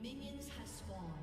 Minions have spawned.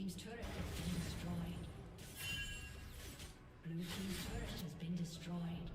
team's turret has been destroyed. Blue team's turret has been destroyed.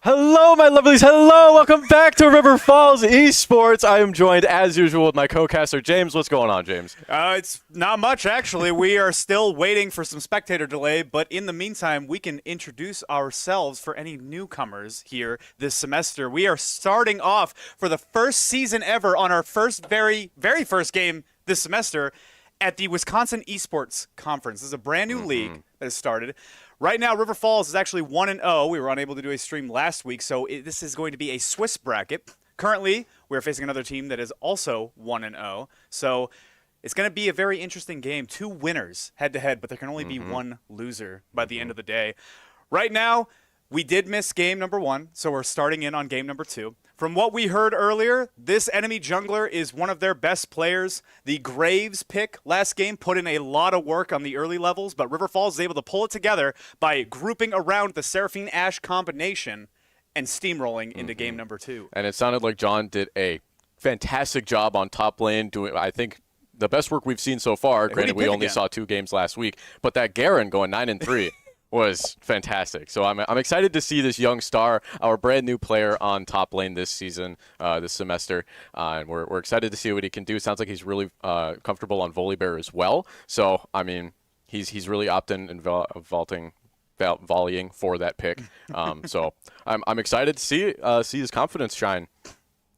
Hello, my lovelies. Hello. Welcome back to River Falls Esports. I am joined, as usual, with my co-caster, James. What's going on, James? It's not much, actually. We are still waiting for some spectator delay, but in the meantime, we can introduce ourselves for any newcomers here this semester. We are starting off for the first season ever on our very first game this semester at the Wisconsin Esports Conference. This is a brand new league that has started. Right now, River Falls is actually 1-0. We were unable to do a stream last week, so this is going to be a Swiss bracket. Currently, we're facing another team that is also 1-0. So it's going to be a very interesting game. 2 winners head-to-head, but there can only be 1 loser by the end of the day. Right now, we did miss game number 1, so we're starting in on game number 2. From what we heard earlier, this enemy jungler is one of their best players. The Graves pick last game put in a lot of work on the early levels, but River Falls is able to pull it together by grouping around the Seraphine Ashe combination and steamrolling into game number 2. And it sounded like John did a fantastic job on top lane, doing, I think, the best work we've seen so far. Granted, we only saw 2 games last week, but that Garen going 9-3. was fantastic. So I'm excited to see this young star, our brand new player on top lane this season, this semester, and we're excited to see what he can do. Sounds like he's really comfortable on Volibear as well. So I mean, he's really opting and volleying for that pick. So I'm excited to see his confidence shine.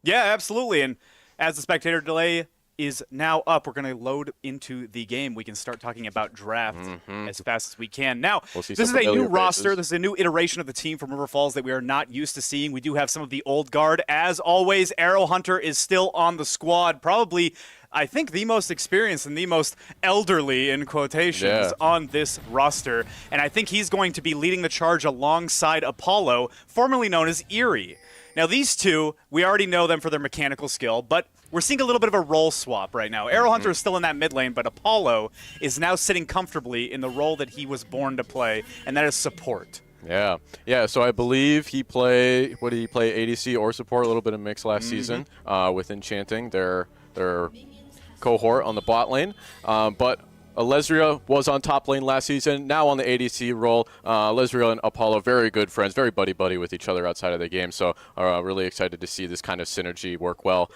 Yeah, absolutely. And as the spectator delay is now up, we're going to load into the game. We can start talking about draft as fast as we can. Now, this is a new roster. This is a new iteration of the team from River Falls that we are not used to seeing. We do have some of the old guard. As always, Arrow Hunter is still on the squad. Probably, I think, the most experienced and the most elderly, in quotations, on this roster. And I think he's going to be leading the charge alongside Apollo, formerly known as Eerie. Now, these two, we already know them for their mechanical skill, but we're seeing a little bit of a role swap right now. Arrow Hunter is still in that mid lane, but Apollo is now sitting comfortably in the role that he was born to play, and that is support. Yeah. So I believe he play, what did he play, ADC or support, a little bit of mix last season with Enchanting, their cohort on the bot lane. But Lesria was on top lane last season, now on the ADC role. Lesria and Apollo, very good friends, very buddy-buddy with each other outside of the game, so really excited to see this kind of synergy work well,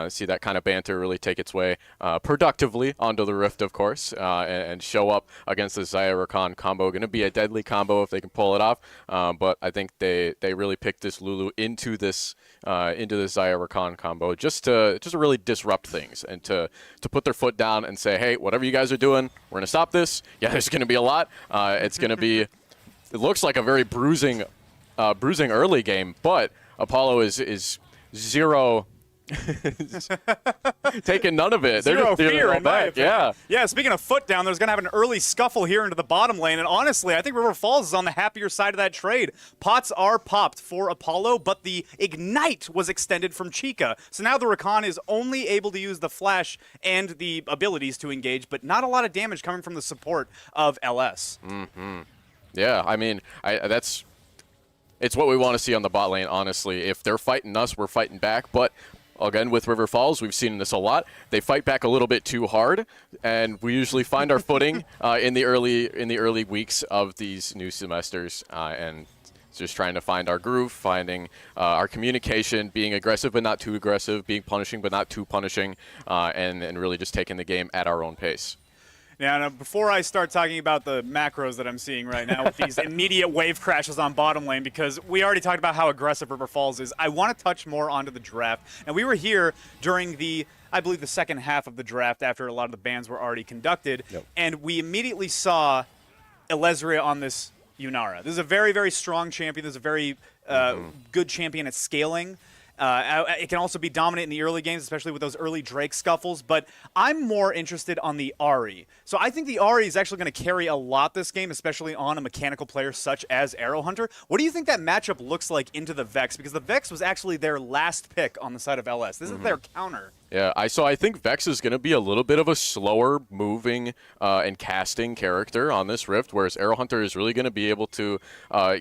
see that kind of banter really take its way productively onto the Rift, of course, and show up against the Xayah Rakan combo. Going to be a deadly combo if they can pull it off, but I think they really picked this Lulu into this Xayah Rakan combo just to really disrupt things and to put their foot down and say, hey, whatever you guys are doing, we're going to stop this. Yeah, there's going to be a lot. It's going to be, it looks like a very bruising early game, but Apollo is zero, taking none of it. Zero They're fear, just in my opinion. Yeah. Yeah, speaking of foot down, there's going to have an early scuffle here into the bottom lane, and honestly, I think River Falls is on the happier side of that trade. Pots are popped for Apollo, but the Ignite was extended from Chica, so now the Rakan is only able to use the Flash and the abilities to engage, but not a lot of damage coming from the support of LS. Yeah, I mean, it's what we want to see on the bot lane, honestly. If they're fighting us, we're fighting back, but again, with River Falls, we've seen this a lot. They fight back a little bit too hard, and we usually find our footing in the early weeks of these new semesters, and just trying to find our groove, finding our communication, being aggressive but not too aggressive, being punishing but not too punishing, and really just taking the game at our own pace. Now, before I start talking about the macros that I'm seeing right now with these immediate wave crashes on bottom lane, because we already talked about how aggressive River Falls is, I want to touch more onto the draft. And we were here during I believe, the second half of the draft after a lot of the bans were already conducted, and we immediately saw Elezria on this Yunara. This is a very, very strong champion. This is a very good champion at scaling. It can also be dominant in the early games, especially with those early Drake scuffles, but I'm more interested on the Ahri. So I think the Ahri is actually going to carry a lot this game, especially on a mechanical player such as Arrow Hunter. What do you think that matchup looks like into the Vex? Because the Vex was actually their last pick on the side of LS. This is their counter. Yeah, I think Vex is going to be a little bit of a slower moving and casting character on this Rift, whereas Arrow Hunter is really going to be able to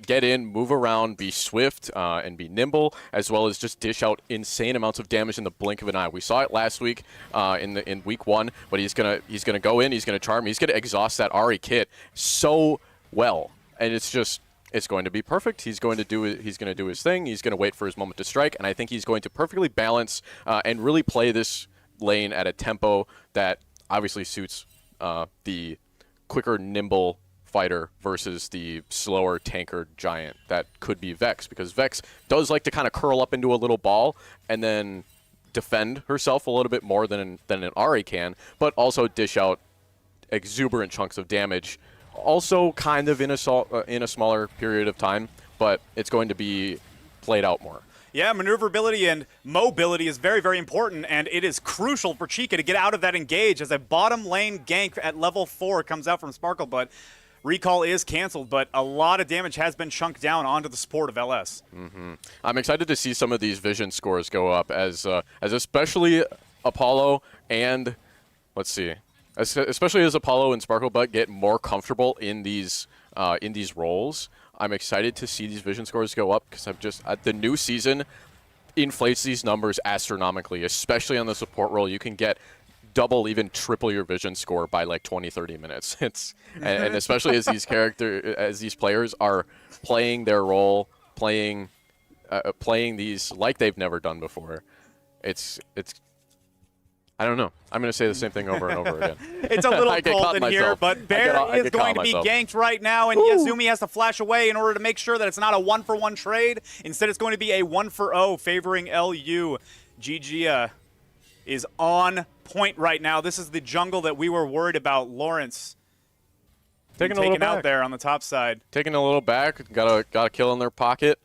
get in, move around, be swift, and be nimble, as well as just dish out insane amounts of damage in the blink of an eye. We saw it last week in week 1, but he's gonna go in, he's gonna charm, he's gonna exhaust that Ahri kit so well, and it's going to be perfect. He's going to do his thing. He's going to wait for his moment to strike, and I think he's going to perfectly balance and really play this lane at a tempo that obviously suits the quicker, nimble fighter versus the slower tanker giant that could be Vex, because Vex does like to kind of curl up into a little ball and then defend herself a little bit more than an Ahri can, but also dish out exuberant chunks of damage. Also kind of in a smaller period of time, but it's going to be played out more. Yeah, maneuverability and mobility is very, very important, and it is crucial for Chica to get out of that engage as a bottom lane gank at level 4 comes out from Sparkle, but recall is canceled, but a lot of damage has been chunked down onto the support of LS. I'm excited to see some of these vision scores go up as especially Apollo and, let's see, especially as Apollo and Sparkle Butt get more comfortable in these roles. I'm excited to see these vision scores go up because the new season inflates these numbers astronomically, especially on the support role. You can get double, even triple your vision score by like 20-30 minutes. And especially as these players are playing their role, playing these like they've never done before. It's I don't know. I'm going to say the same thing over and over again. It's a little cold in here, but Bear is going to be ganked right now, and Yazumi has to flash away in order to make sure that it's not a 1-for-1 trade. Instead, it's going to be a 1-for-0 favoring LU. GG is on point right now. This is the jungle that we were worried about. Lawrence taken out there on the top side. Taking a little back. Got a kill in their pocket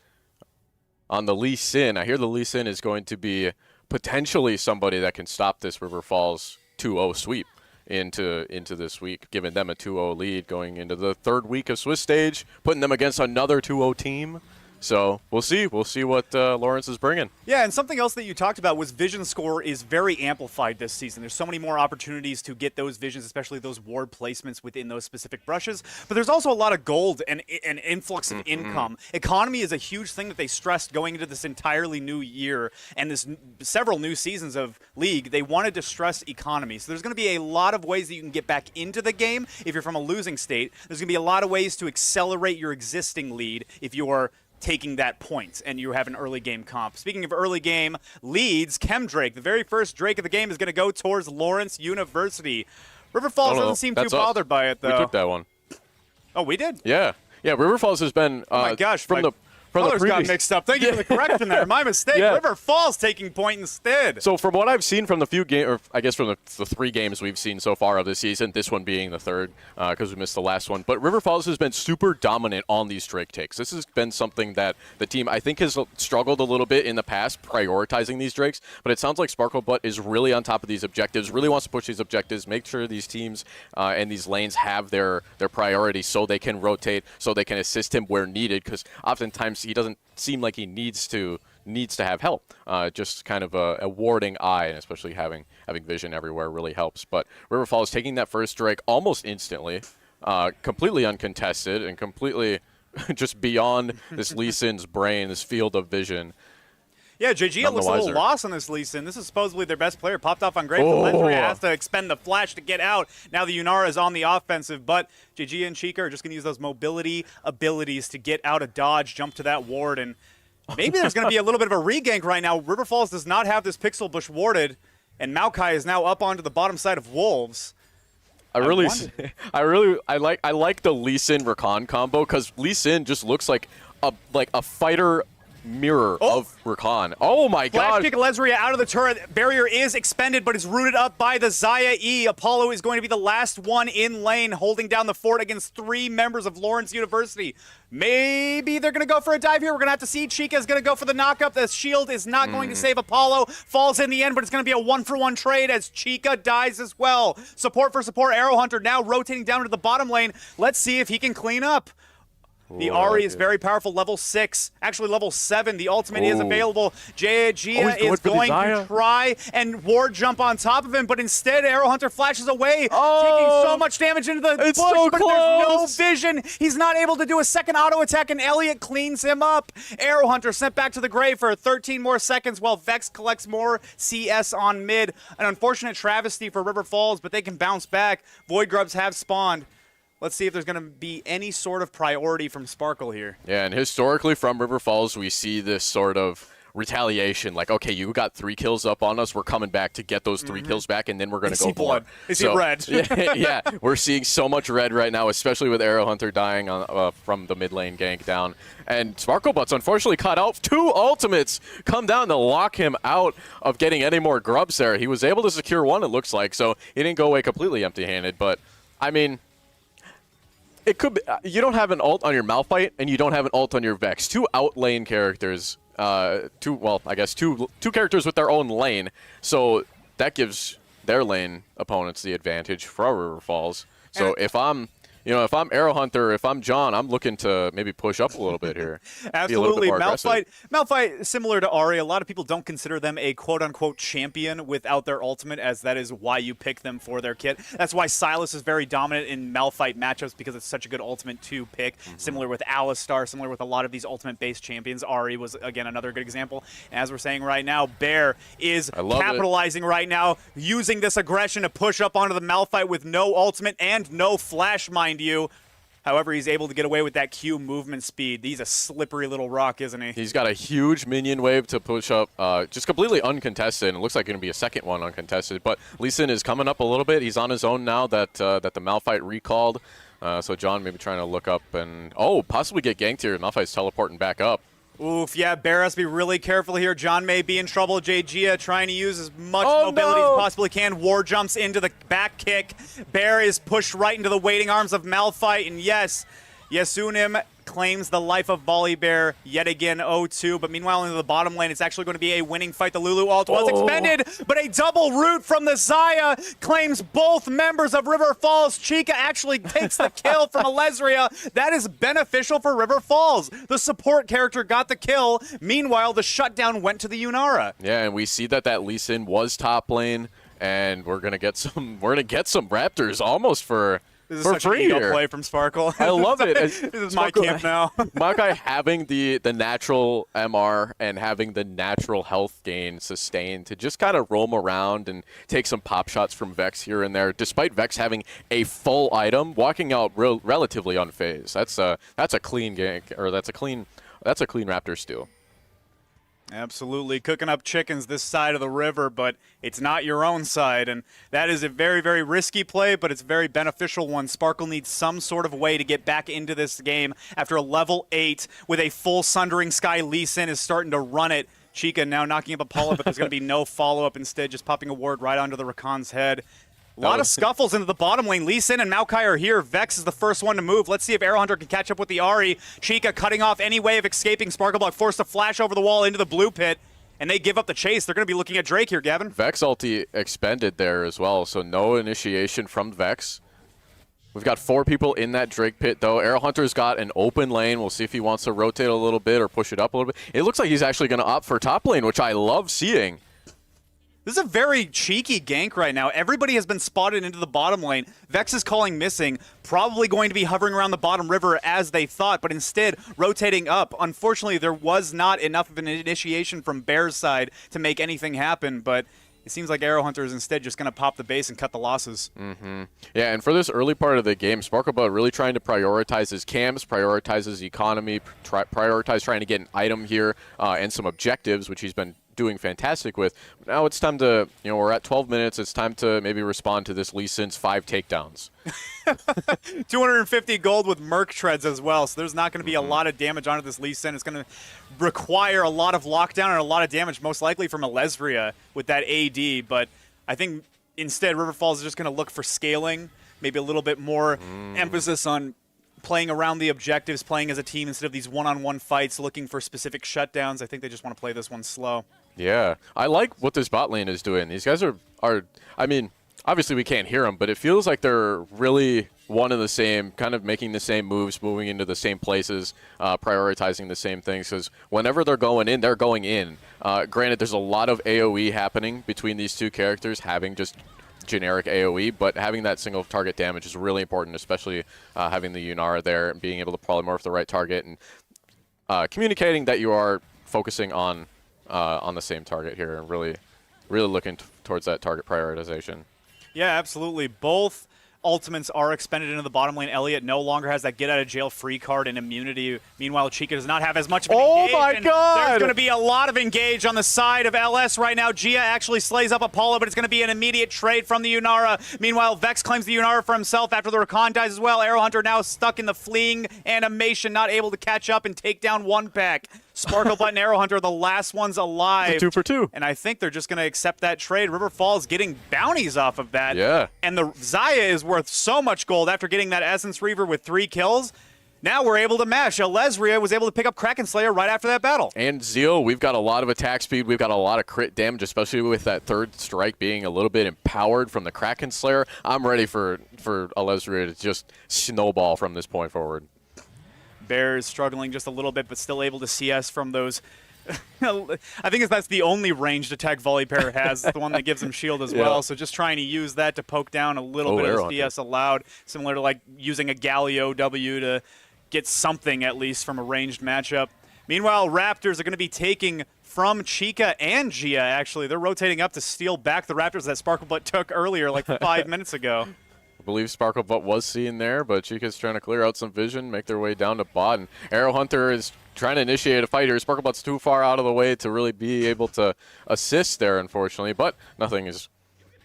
on the Lee Sin. I hear the Lee Sin is going to be potentially somebody that can stop this River Falls 2-0 sweep into this week, giving them a 2-0 lead going into the third week of Swiss stage, putting them against another 2-0 team. So we'll see. We'll see what Lawrence is bringing. Yeah, and something else that you talked about was vision score is very amplified this season. There's so many more opportunities to get those visions, especially those ward placements within those specific brushes. But there's also a lot of gold and an influx of income. Economy is a huge thing that they stressed going into this entirely new year and this several new seasons of League. They wanted to stress economy. So there's going to be a lot of ways that you can get back into the game if you're from a losing state. There's going to be a lot of ways to accelerate your existing lead if you're taking that point and you have an early game comp. Speaking of early game leads, Chemdrake, the very first Drake of the game, is going to go towards Lawrence University. River Falls doesn't seem too bothered by it, though. We took that one. Oh, we did? Yeah. River Falls has been oh my gosh, from the colors got mixed up. Thank you for the correction there. My mistake. Yeah. River Falls taking point instead. So from what I've seen from the few games, or I guess from the 3 games we've seen so far of this season, this one being the third because we missed the last one, but River Falls has been super dominant on these Drake takes. This has been something that the team, I think, has struggled a little bit in the past prioritizing these Drakes, but it sounds like Sparkle Butt is really on top of these objectives, really wants to push these objectives, make sure these teams and these lanes have their priority so they can rotate, so they can assist him where needed, because oftentimes he doesn't seem like he needs to have help. Just kind of a warding eye, and especially having vision everywhere really helps. But River Falls taking that first Drake almost instantly, completely uncontested and completely just beyond this Lee Sin's brain, this field of vision. Yeah, JG None the looks a little wiser. lost on this Lee Sin. This is supposedly their best player. Popped off on Graves. Leslie has to expend the flash to get out. Now the Yunara is on the offensive, but JG and Chica are just going to use those mobility abilities to get out of dodge, jump to that ward, and maybe there's going to be a little bit of a regank right now. River Falls does not have this pixel bush warded, and Maokai is now up onto the bottom side of Wolves. I like the Lee Sin Rakan combo because Lee Sin just looks like a fighter mirror of Rakan. Oh my Flash god. kick Lesria out of the turret. Barrier is expended, but is rooted up by the Xayah E. Apollo is going to be the last one in lane, holding down the fort against 3 members of Lawrence University. Maybe they're going to go for a dive here. We're going to have to see. Chica is going to go for the knockup. The shield is not going to save Apollo. Falls in the end, but it's going to be a 1-for-1 trade as Chica dies as well. Support for support. Arrow Hunter now rotating down to the bottom lane. Let's see if he can clean up. The Ahri is very powerful, level 6, actually level 7. The ultimate is available. Gia is going to try and ward jump on top of him, but instead Arrow Hunter flashes away, taking so much damage into the bush, so but there's no vision. He's not able to do a second auto attack, and Elliott cleans him up. Arrow Hunter sent back to the grave for 13 more seconds while Vex collects more CS on mid. An unfortunate travesty for River Falls, but they can bounce back. Void Grubs have spawned. Let's see if there's going to be any sort of priority from Sparkle here. Yeah, and historically from River Falls, we see this sort of retaliation. Like, okay, you got 3 kills up on us. We're coming back to get those 3 kills back, and then we're going to go blood. more. They see red. yeah, we're seeing so much red right now, especially with Arrow Hunter dying on, from the mid lane gank down. And Sparklebutts unfortunately caught out. 2 ultimates come down to lock him out of getting any more grubs there. He was able to secure 1, it looks like, so he didn't go away completely empty-handed. But, I mean, it could be, you don't have an ult on your Malphite, and you don't have an ult on your Vex. 2 outlane characters, two characters with their own lane. So that gives their lane opponents the advantage for River Falls. So if I'm Arrow Hunter, if I'm John, I'm looking to maybe push up a little bit here. Absolutely. Malphite, similar to Ahri, a lot of people don't consider them a quote-unquote champion without their ultimate, as that is why you pick them for their kit. That's why Sylas is very dominant in Malphite matchups, because it's such a good ultimate to pick. Similar with Alistar, similar with a lot of these ultimate-based champions. Ahri was, again, another good example. And as we're saying right now, Bear is capitalizing right now, using this aggression to push up onto the Malphite with no ultimate and no flash, mind you. However, he's able to get away with that Q movement speed. He's a slippery little rock, isn't he? He's got a huge minion wave to push up, just completely uncontested. And it looks like going to be a second one uncontested. But Lee Sin is coming up a little bit. He's on his own now that the Malphite recalled. So John maybe trying to look up and, possibly get ganked here. Malphite's teleporting back up. Oof, yeah, Bear has to be really careful here. John may be in trouble. Gia trying to use as much mobility as possibly can. War jumps into the back kick. Bear is pushed right into the waiting arms of Malphite. And yes, Yasunim claims the life of Volibear yet again 0-2. But meanwhile, into the bottom lane, it's actually going to be a winning fight. The Lulu ult was expended, but a double root from the Xayah claims both members of River Falls. Chica actually takes the kill from Alesria. That is beneficial for River Falls. The support character got the kill. Meanwhile, the shutdown went to the Yunara. Yeah, and we see that Lee Sin was top lane, and we're gonna get some Raptors almost for This is for such free an ego here. play from Sparkle. I love it. This is my camp now. Maokai having the natural MR and having the natural health gain sustained to just kind of roam around and take some pop shots from Vex here and there, despite Vex having a full item, walking out relatively unfazed. That's a clean gank, or that's a clean Raptor steal. Absolutely. Cooking up chickens this side of the river, but it's not your own side. And that is a very, very risky play, but it's a very beneficial one. Sparkle needs some sort of way to get back into this game after a level 8 with a full Sundering Sky. Lee Sin is starting to run it. Chica now knocking up Apollo, but there's going to be no follow-up. Instead, just popping a ward right onto the Rakan's head. A lot of scuffles into the bottom lane. Lee Sin and Maokai are here. Vex is the first one to move. Let's see if Arrow Hunter can catch up with the Ahri. Chica cutting off any way of escaping. Sparkleblock forced to flash over the wall into the blue pit, and they give up the chase. They're going to be looking at Drake here, Gavin. Vex ulti expended there as well, so no initiation from Vex. We've got 4 people in that Drake pit, though. Arrow Hunter's got an open lane. We'll see if he wants to rotate a little bit or push it up a little bit. It looks like he's actually going to opt for top lane, which I love seeing. This is a very cheeky gank right now. Everybody has been spotted into the bottom lane. Vex is calling missing, probably going to be hovering around the bottom river as they thought, but instead rotating up. Unfortunately, there was not enough of an initiation from Bear's side to make anything happen, but it seems like Arrow Hunter is instead just going to pop the base and cut the losses. Yeah, and for this early part of the game, Sparklebot really trying to prioritize his camps, prioritize his economy, prioritize trying to get an item here and some objectives, which he's been doing fantastic with. Now it's time to, we're at 12 minutes. It's time to maybe respond to this Lee Sin's 5 takedowns. 250 gold with Merc Treads as well, so there's not going to be a lot of damage onto this Lee Sin. It's going to require a lot of lockdown and a lot of damage, most likely from Alesria with that AD, but I think instead River Falls is just going to look for scaling, maybe a little bit more emphasis on playing around the objectives, playing as a team instead of these one-on-one fights, looking for specific shutdowns. I think they just want to play this one slow. Yeah, I like what this bot lane is doing. These guys are I mean, obviously we can't hear them, but it feels like they're really one and the same, kind of making the same moves, moving into the same places, prioritizing the same things, because whenever they're going in, they're going in. Granted, there's a lot of AoE happening between these two characters, having just generic AoE, but having that single target damage is really important, especially having the Yunara there and being able to polymorph the right target and communicating that you are focusing on the same target here and really looking towards that target prioritization. Yeah, absolutely. Both ultimates are expended into the bottom lane. Elliott no longer has that get-out-of-jail-free card and immunity. Meanwhile, Chica does not have as much of an engage. Oh, my God! There's going to be a lot of engage on the side of LS right now. Gia actually slays up Apollo, but it's going to be an immediate trade from the Yunara. Meanwhile, Vex claims the Yunara for himself after the recon dies as well. Arrow Hunter now stuck in the fleeing animation, not able to catch up and take down one pack. Sparklebot and Arrow Hunter are the last ones alive. 2 for 2. And I think they're just going to accept that trade. River Falls getting bounties off of that. Yeah. And the Xayah is worth so much gold after getting that Essence Reaver with 3 kills. Now we're able to mash. Alesria was able to pick up Kraken Slayer right after that battle. And Zeal, we've got a lot of attack speed. We've got a lot of crit damage, especially with that third strike being a little bit empowered from the Kraken Slayer. I'm ready for Alesria to just snowball from this point forward. Bears struggling just a little bit, but still able to CS from those. I think that's the only ranged attack Volibear has, the one that gives him shield as well. So just trying to use that to poke down a little bit of CS allowed, similar to like using a Galio W to get something at least from a ranged matchup. Meanwhile, Raptors are going to be taking from Chica and Gia, actually. They're rotating up to steal back the Raptors that Sparklebot took earlier, like 5 minutes ago. I believe Sparklebot was seen there, but Chica's trying to clear out some vision, make their way down to bot, and Arrow Hunter is trying to initiate a fight here. Sparklebot's too far out of the way to really be able to assist there, unfortunately, but nothing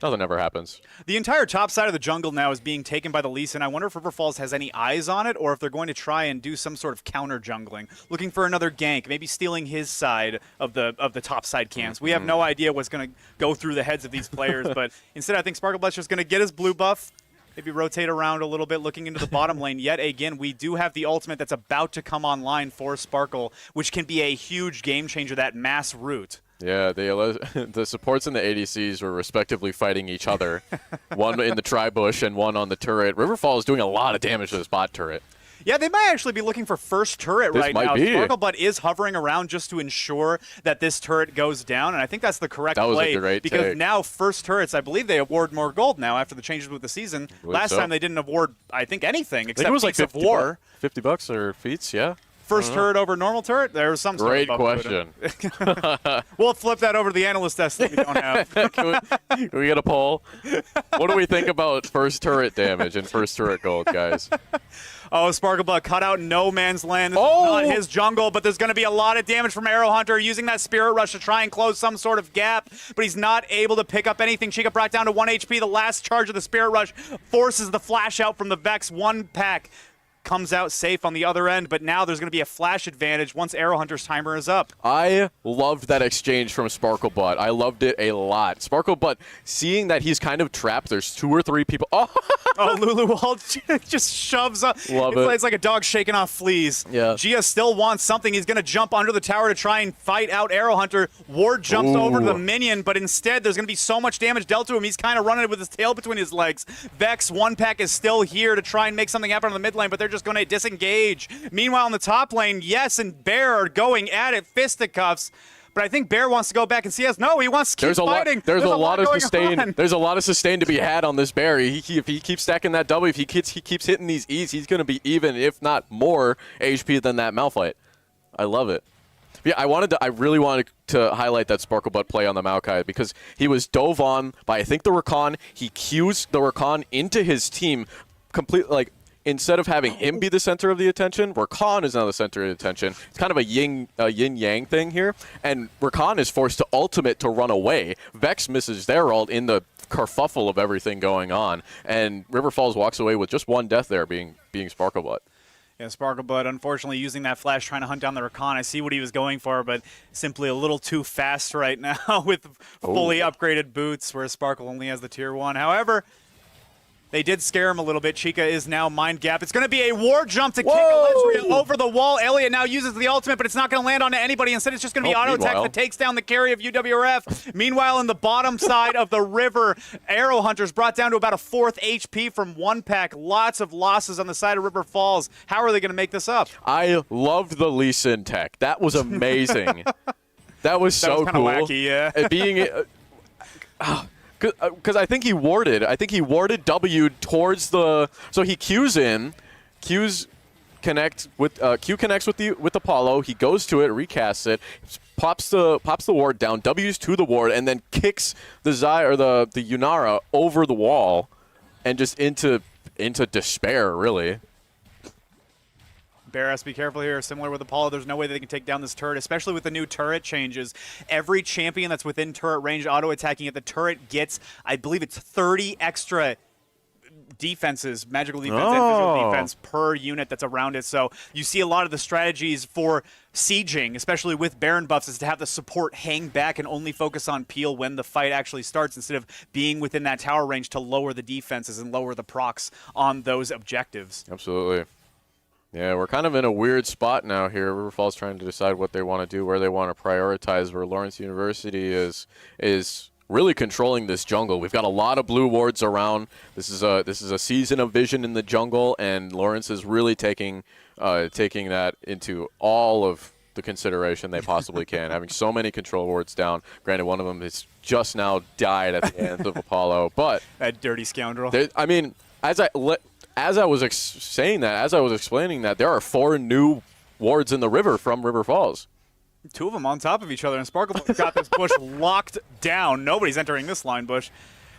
ever happens. The entire top side of the jungle now is being taken by the Lee Sin. I wonder if River Falls has any eyes on it, or if they're going to try and do some sort of counter jungling, looking for another gank, maybe stealing his side of the top side camps. We have no idea what's going to go through the heads of these players, but instead I think Sparklebot's just going to get his blue buff, maybe rotate around a little bit, looking into the bottom lane. Yet again, we do have the ultimate that's about to come online for Sparkle, which can be a huge game changer, that mass root. Yeah, the supports and the ADCs were respectively fighting each other, one in the tri-bush and one on the turret. Riverfall is doing a lot of damage to this bot turret. Yeah, they might actually be looking for first turret right now. Sparklebot is hovering around just to ensure that this turret goes down, and I think that's the correct play. That was a great because take. Now first turrets, I believe they award more gold now after the changes with the season. Last time they didn't award, I think, anything except it was like Feats of War. $50 or feats, yeah. First turret over normal turret? There's some sort Great of question. We'll flip that over to the analyst test that we don't have. Can we get a poll? What do we think about first turret damage and first turret gold, guys? Oh, Sparklebot cut out no man's land. This is not his jungle, but there's going to be a lot of damage from Arrow Hunter using that Spirit Rush to try and close some sort of gap, but he's not able to pick up anything. Chica brought down to 1 HP. The last charge of the Spirit Rush forces the flash out from the Vex. One pack comes out safe on the other end, but now there's going to be a flash advantage once Arrow Hunter's timer is up. I loved that exchange from Sparklebot. I loved it a lot. Sparklebot, seeing that he's kind of trapped, there's 2 or 3 people. Oh, Lulu Wall just shoves up. It's like a dog shaking off fleas. Yeah. Gia still wants something. He's going to jump under the tower to try and fight out Arrow Hunter. Ward jumps over to the minion, but instead there's going to be so much damage dealt to him. He's kind of running with his tail between his legs. Vex, one pack is still here to try and make something happen on the mid lane, but they're just going to disengage. Meanwhile, in the top lane, Yes and Bear are going at it, fisticuffs. But I think Bear wants to go back and CS. No, he wants to keep fighting. There's a lot of going sustain. on. There's a lot of sustain to be had on this Bear. If he keeps stacking that W, if he keeps hitting these E's, he's going to be even, if not more, HP than that Malphite. I love it. Yeah, I really wanted to highlight that Sparkle Butt play on the Maokai because he was dove on by, I think, the Rakan. He cues the Rakan into his team completely, like, instead of having him be the center of the attention, Rakan is now the center of the attention. It's kind of a yin-yang thing here, and Rakan is forced to ultimate to run away. Vex misses their ult in the kerfuffle of everything going on, and River Falls walks away with just one death there, being Sparkle Butt. Yeah, Sparklebud, unfortunately, using that flash, trying to hunt down the Rakan. I see what he was going for, but simply a little too fast right now with fully upgraded boots, where Sparkle only has the tier 1. However, they did scare him a little bit. Chica is now mind gap. It's going to be a war jump to kick Eledria over the wall. Elliot now uses the ultimate, but it's not going to land on anybody. Instead, it's just going to be auto attack that takes down the carry of UWRF. Meanwhile, in the bottom side of the river, Arrow Hunters brought down to about a 4th HP from 1-pack. Lots of losses on the side of River Falls. How are they going to make this up? I loved the Lee Sin tech. That was amazing. That was so kind of wacky, yeah. Being because I think he warded. W towards the. So he Qs in. Qs connect with Q connects with Apollo. He goes to it, recasts it, pops the ward down. W's to the ward, and then kicks the Xayah or the Yunara over the wall, and just into despair, really. Bear has to be careful here. Similar with Apollo, there's no way they can take down this turret, especially with the new turret changes. Every champion that's within turret range auto-attacking it, the turret gets, I believe it's 30 extra defenses, magical defense and physical defense per unit that's around it. So you see a lot of the strategies for sieging, especially with Baron buffs, is to have the support hang back and only focus on peel when the fight actually starts instead of being within that tower range to lower the defenses and lower the procs on those objectives. Absolutely. Yeah, we're kind of in a weird spot now here. River Falls trying to decide what they want to do, where they want to prioritize, where Lawrence University is really controlling this jungle. We've got a lot of blue wards around. This is a season of vision in the jungle, and Lawrence is really taking that into all of the consideration they possibly can, having so many control wards down. Granted, one of them is just now died at the hands of Apollo, but that dirty scoundrel. I mean, as I was explaining that, there are 4 new wards in the river from River Falls. 2 of them on top of each other, and Sparkle got this bush locked down. Nobody's entering this line bush.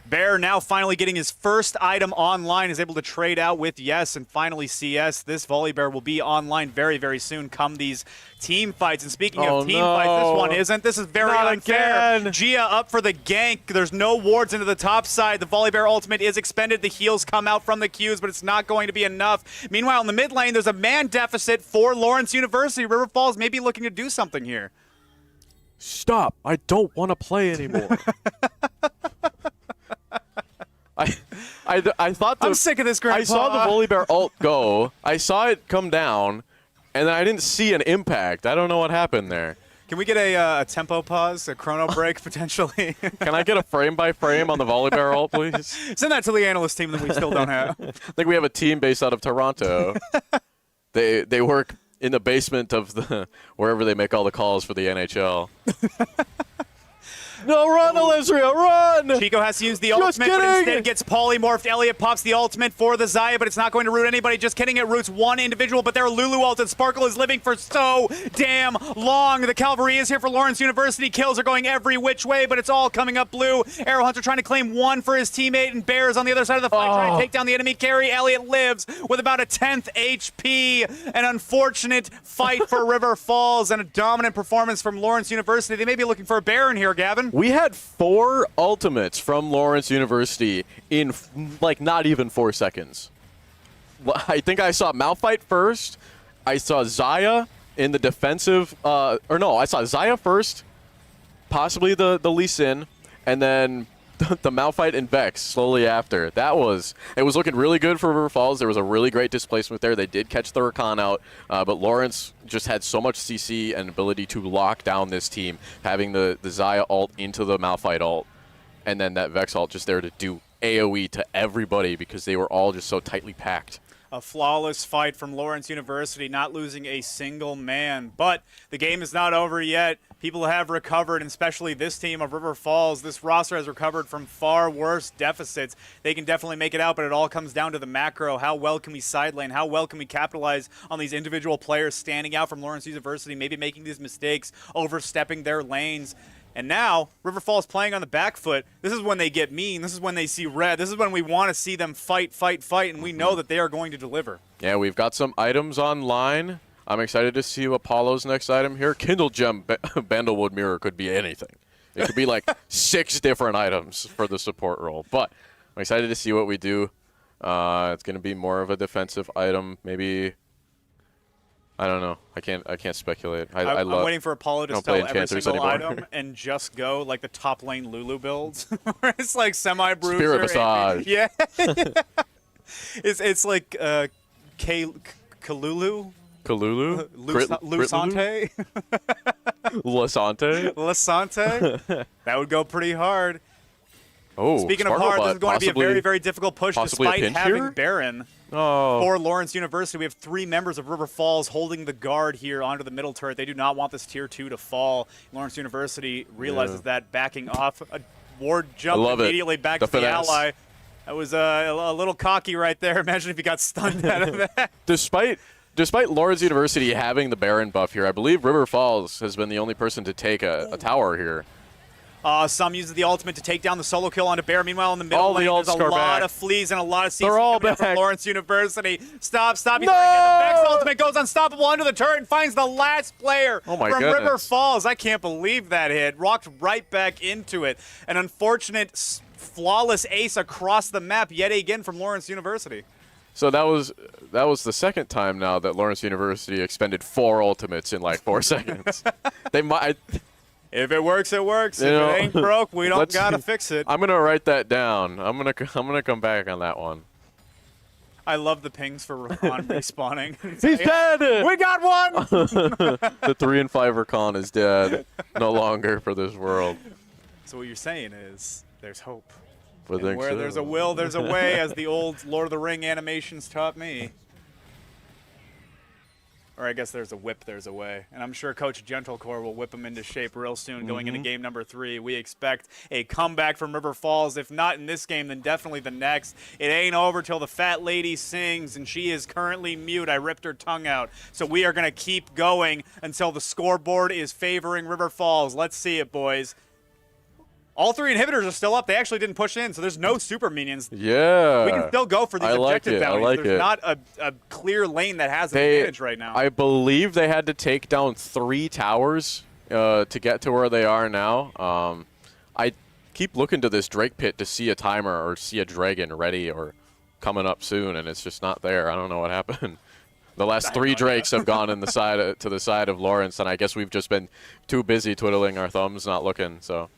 Bear now finally getting his first item online, is able to trade out with Yes and finally CS. This Volley Bear will be online very, very soon come these team fights. And speaking of team fights, this one isn't. This is very unfair. Again. Gia up for the gank. There's no wards into the top side. The Volley Bear ultimate is expended. The heals come out from the Qs, but it's not going to be enough. Meanwhile, in the mid lane, there's a man deficit for Lawrence University. River Falls may be looking to do something here. Stop. I don't want to play anymore. I thought I'm sick of this, Grandpa. I saw the Volley Bear ult go. I saw it come down, and then I didn't see an impact. I don't know what happened there. Can we get a tempo pause, a chrono break, potentially? Can I get a frame-by-frame on the Volley Bear ult, please? Send that to the analyst team that we still don't have. I think we have a team based out of Toronto. They work in the basement of the wherever they make all the calls for the NHL. No, run, Eledria, run! Chico has to use the ultimate, but instead gets polymorphed. Elliot pops the ultimate for the Xayah, but it's not going to root anybody. Just kidding, it roots one individual, but their Lulu ult and Sparkle is living for so damn long. The cavalry is here for Lawrence University. Kills are going every which way, but it's all coming up blue. Arrow Hunter trying to claim 1 for his teammate, and Bears on the other side of the fight trying to take down the enemy carry. Elliot lives with about a 10th HP. An unfortunate fight for River Falls and a dominant performance from Lawrence University. They may be looking for a Baron here, Gavin. We had 4 ultimates from Lawrence University in, like, not even 4 seconds. I think I saw Malphite first. I saw Xayah in the defensive, I saw Xayah first, possibly the Lee Sin, and then the Malphite and Vex slowly after. It was looking really good for River Falls. There was a really great displacement there. They did catch the Rakan out, but Lawrence just had so much CC and ability to lock down this team, having the Xayah ult into the Malphite ult, and then that Vex ult just there to do AoE to everybody because they were all just so tightly packed. A flawless fight from Lawrence University, not losing a single man. But the game is not over yet. People have recovered, and especially this team of River Falls. This roster has recovered from far worse deficits. They can definitely make it out, but it all comes down to the macro. How well can we side lane? How well can we capitalize on these individual players standing out from Lawrence University, maybe making these mistakes, overstepping their lanes? And now, River Falls playing on the back foot. This is when they get mean. This is when they see red. This is when we want to see them fight, and we know that they are going to deliver. Yeah, we've got some items online. I'm excited to see Apollo's next item here. Kindle Gem Bandlewood Mirror could be anything. It could be like 6 different items for the support role. But I'm excited to see what we do. It's going to be more of a defensive item, maybe. I don't know. I can't speculate. I'm waiting for Apollo to sell every single anymore. item and just go like the top lane Lulu builds. Where it's like semi-bruiser. Spirit Massage. Yeah. It's like Kalulu. Kalulu? Lusante? Lasante? Lasante? That would go pretty hard. Oh, Speaking of hard, this is going to be a very, very difficult push despite having here? Baron. Oh. For Lawrence University, we have 3 members of River Falls holding the guard here onto the middle turret. They do not want this tier 2 to fall. Lawrence University realizes that, backing off. A ward jump immediately back to the ally. That was a little cocky right there. Imagine if he got stunned out of that. Despite Lawrence University having the Baron buff here, I believe River Falls has been the only person to take a tower here. Some uses the ultimate to take down the solo kill onto Bear. Meanwhile, in the middle lane, there's a lot of fleas and a lot of CC coming up from Lawrence University. Stop. He's no! The Vex ultimate goes unstoppable under the turret and finds the last player from River Falls. I can't believe that hit. Rocked right back into it. An unfortunate, flawless ace across the map yet again from Lawrence University. So that was the second time now that Lawrence University expended 4 ultimates in like 4 seconds. They might. If it works, it works. If it ain't broke, we don't gotta fix it. I'm gonna write that down. I'm gonna come back on that one. I love the pings for Rakan respawning. He's dead! We got one! The 3 and 5 Rakan is dead. No longer for this world. So what you're saying is there's hope. Where there's a will, there's a way, as the old Lord of the Ring animations taught me. Or I guess there's a whip, there's a way. And I'm sure Coach Gentlecore will whip him into shape real soon going into game number 3. We expect a comeback from River Falls. If not in this game, then definitely the next. It ain't over till the fat lady sings, and she is currently mute. I ripped her tongue out. So we are going to keep going until the scoreboard is favoring River Falls. Let's see it, boys. All 3 inhibitors are still up. They actually didn't push in, so there's no super minions. Yeah. We can still go for these objective bounties. There's not a clear lane that has an advantage right now. I believe they had to take down 3 towers to get to where they are now. I keep looking to this Drake pit to see a timer or see a dragon ready or coming up soon, and it's just not there. I don't know what happened. The last 3 Drakes have gone in to the side of Lawrence, and I guess we've just been too busy twiddling our thumbs, not looking. So.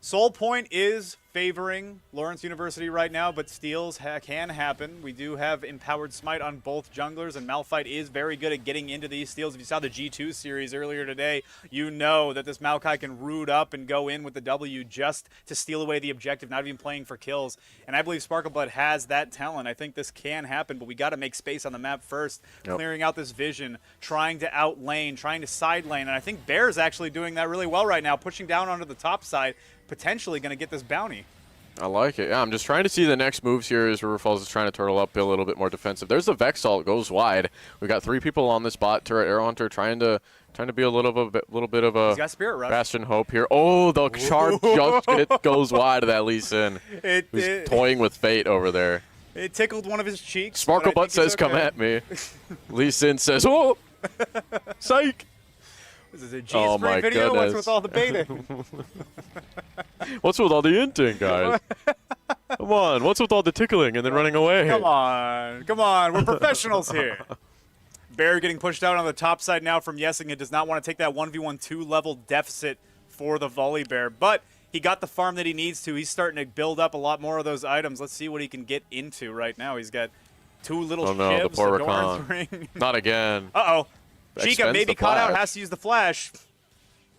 Soul Point is favoring Lawrence University right now, but steals can happen. We do have Empowered Smite on both junglers, and Malphite is very good at getting into these steals. If you saw the G2 series earlier today, you know that this Maokai can root up and go in with the W just to steal away the objective, not even playing for kills. And I believe Sparkleblood has that talent. I think this can happen, but we got to make space on the map first, clearing out this vision, trying to out lane, trying to side lane. And I think Bear's actually doing that really well right now, pushing down onto the top side, potentially going to get this bounty. I like it. Yeah, I'm just trying to see the next moves here as River Falls is trying to turtle up, be a little bit more defensive. There's the Vex ult, goes wide. We got 3 people on this bot turret. Arrow Hunter trying to be a little bit of a bastion hope here. Oh, the sharp jump goes wide. That Lee Sin. He's toying with fate over there. It tickled one of his cheeks. Sparkle Butt says, "Come at me." Lee Sin says, "Oh, psych." This is a G-Spring video. Goodness. What's with all the baiting? What's with all the inting, guys? Come on. What's with all the tickling and then running away? Come on. We're professionals here. Bear getting pushed out on the top side now from Yesing. It does not want to take that 1v1 2-level deficit for the Volley Bear, but he got the farm that he needs to. He's starting to build up a lot more of those items. Let's see what he can get into right now. He's got 2 little shivs, the poor Doran's ring. Not again. Uh-oh. Chica maybe caught out, has to use the flash.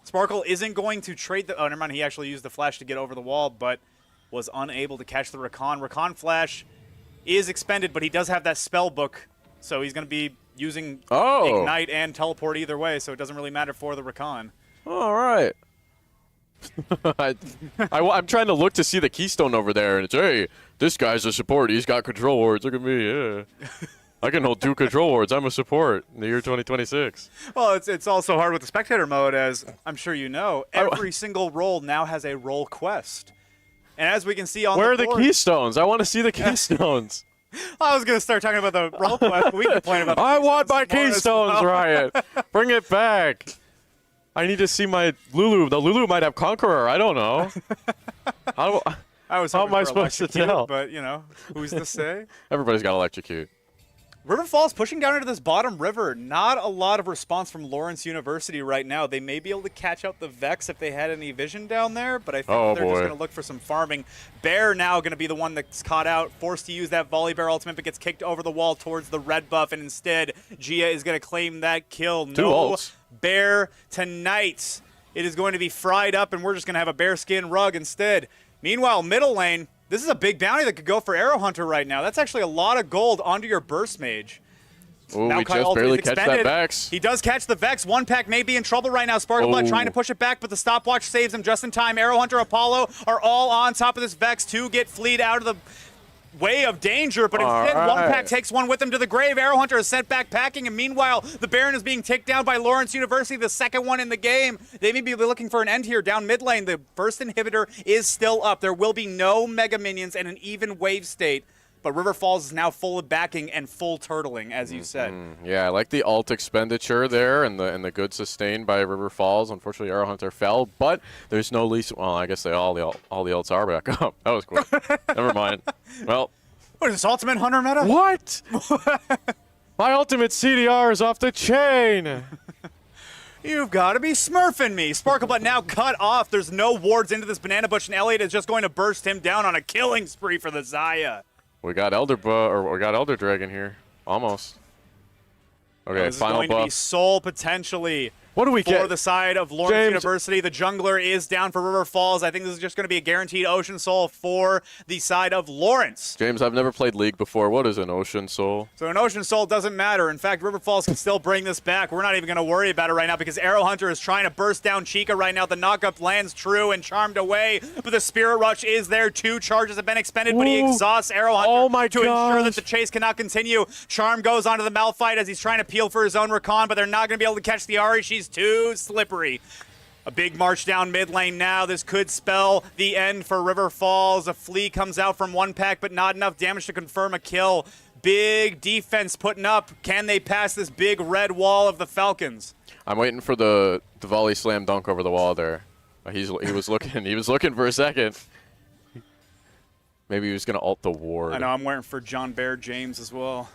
Sparkle isn't going to trade the... Oh, never mind. He actually used the flash to get over the wall, but was unable to catch the Rakan. Rakan flash is expended, but he does have that spell book, so he's going to be using Oh. Ignite and Teleport either way, so it doesn't really matter for the Rakan. All right. I'm trying to look to see the keystone over there, and it's, hey, this guy's a support. He's got control wards. Look at me. Yeah. I can hold 2 control wards. I'm a support in the year 2026. Well, it's also hard with the spectator mode, as I'm sure you know. Every single role now has a role quest. And as we can see on Where the board, are the keystones? I want to see the keystones. I was going to start talking about the role quest, but we can complain about the I want my more as keystones, well. Riot. Bring it back. I need to see my Lulu. The Lulu might have Conqueror. I don't know. I was How hoping am I for supposed to Electrocute, tell? But, you know, who's to say? Everybody's got Electrocute. River Falls pushing down into this bottom river. Not a lot of response from Lawrence University right now. They may be able to catch out the Vex if they had any vision down there, but I think they're just going to look for some farming. Bear now going to be the one that's caught out, forced to use that Volley Bear ultimate, but gets kicked over the wall towards the red buff, and instead, Gia is going to claim that kill. Two No ults. Bear tonight. It is going to be fried up, and we're just going to have a bear skin rug instead. Meanwhile, middle lane, this is a big bounty that could go for Arrow Hunter right now. That's actually a lot of gold onto your Burst Mage. Ooh, Now we Kai just ultimate barely is catch that expended. Vex. He does catch the Vex. One pack may be in trouble right now. Sparkleblood Oh. trying to push it back, but the stopwatch saves him just in time. Arrow Hunter, Apollo are all on top of this Vex to get fleet out of the way of danger, but instead All one right. pack takes one with him to the grave. Arrow Hunter is sent back packing, and meanwhile, the Baron is being taken down by Lawrence University, the second one in the game. They may be looking for an end here down mid lane. The first inhibitor is still up. There will be no Mega Minions and an even wave state. But River Falls is now full of backing and full turtling, as you said. Yeah, I like the ult expenditure there and the good sustain by River Falls. Unfortunately, Arrow Hunter fell, but there's no least. Well, I guess all the ults are back up. That was quick. Never mind. Well, What is this, Ultimate Hunter meta? what? My ultimate CDR is off the chain. You've got to be smurfing me. Sparklebutt now cut off. There's no wards into this banana bush, and Elliot is just going to burst him down on a killing spree for the Xayah. We got Elder Dragon here, almost. Okay, This is final going to be buff. Soul potentially. What do we For get? the side of Lawrence James. University, the jungler is down for River Falls. I think this is just going to be a guaranteed Ocean Soul for the side of Lawrence. James, I've never played League before. What is an Ocean Soul? So an Ocean Soul doesn't matter. In fact, River Falls can still bring this back. We're not even going to worry about it right now because Arrow Hunter is trying to burst down Chica right now. The knockup lands true and charmed away, but the Spirit Rush is there. 2 charges have been expended, but he Ooh. exhausts Arrow Hunter Oh my to ensure that gosh. the chase cannot continue. Charm goes onto the Malphite as he's trying to peel for his own Rakan, but they're not going to be able to catch the Ahri. She's too slippery. A big march down mid lane now. This could spell the end for River Falls. A flea comes out from one pack, but not enough damage to confirm a kill. Big defense putting up. Can they pass this big red wall of the Falcons? I'm waiting for the volley slam dunk over the wall there. He was looking for a second. Maybe he was gonna ult the ward. I know, I'm waiting for John Bear James as well.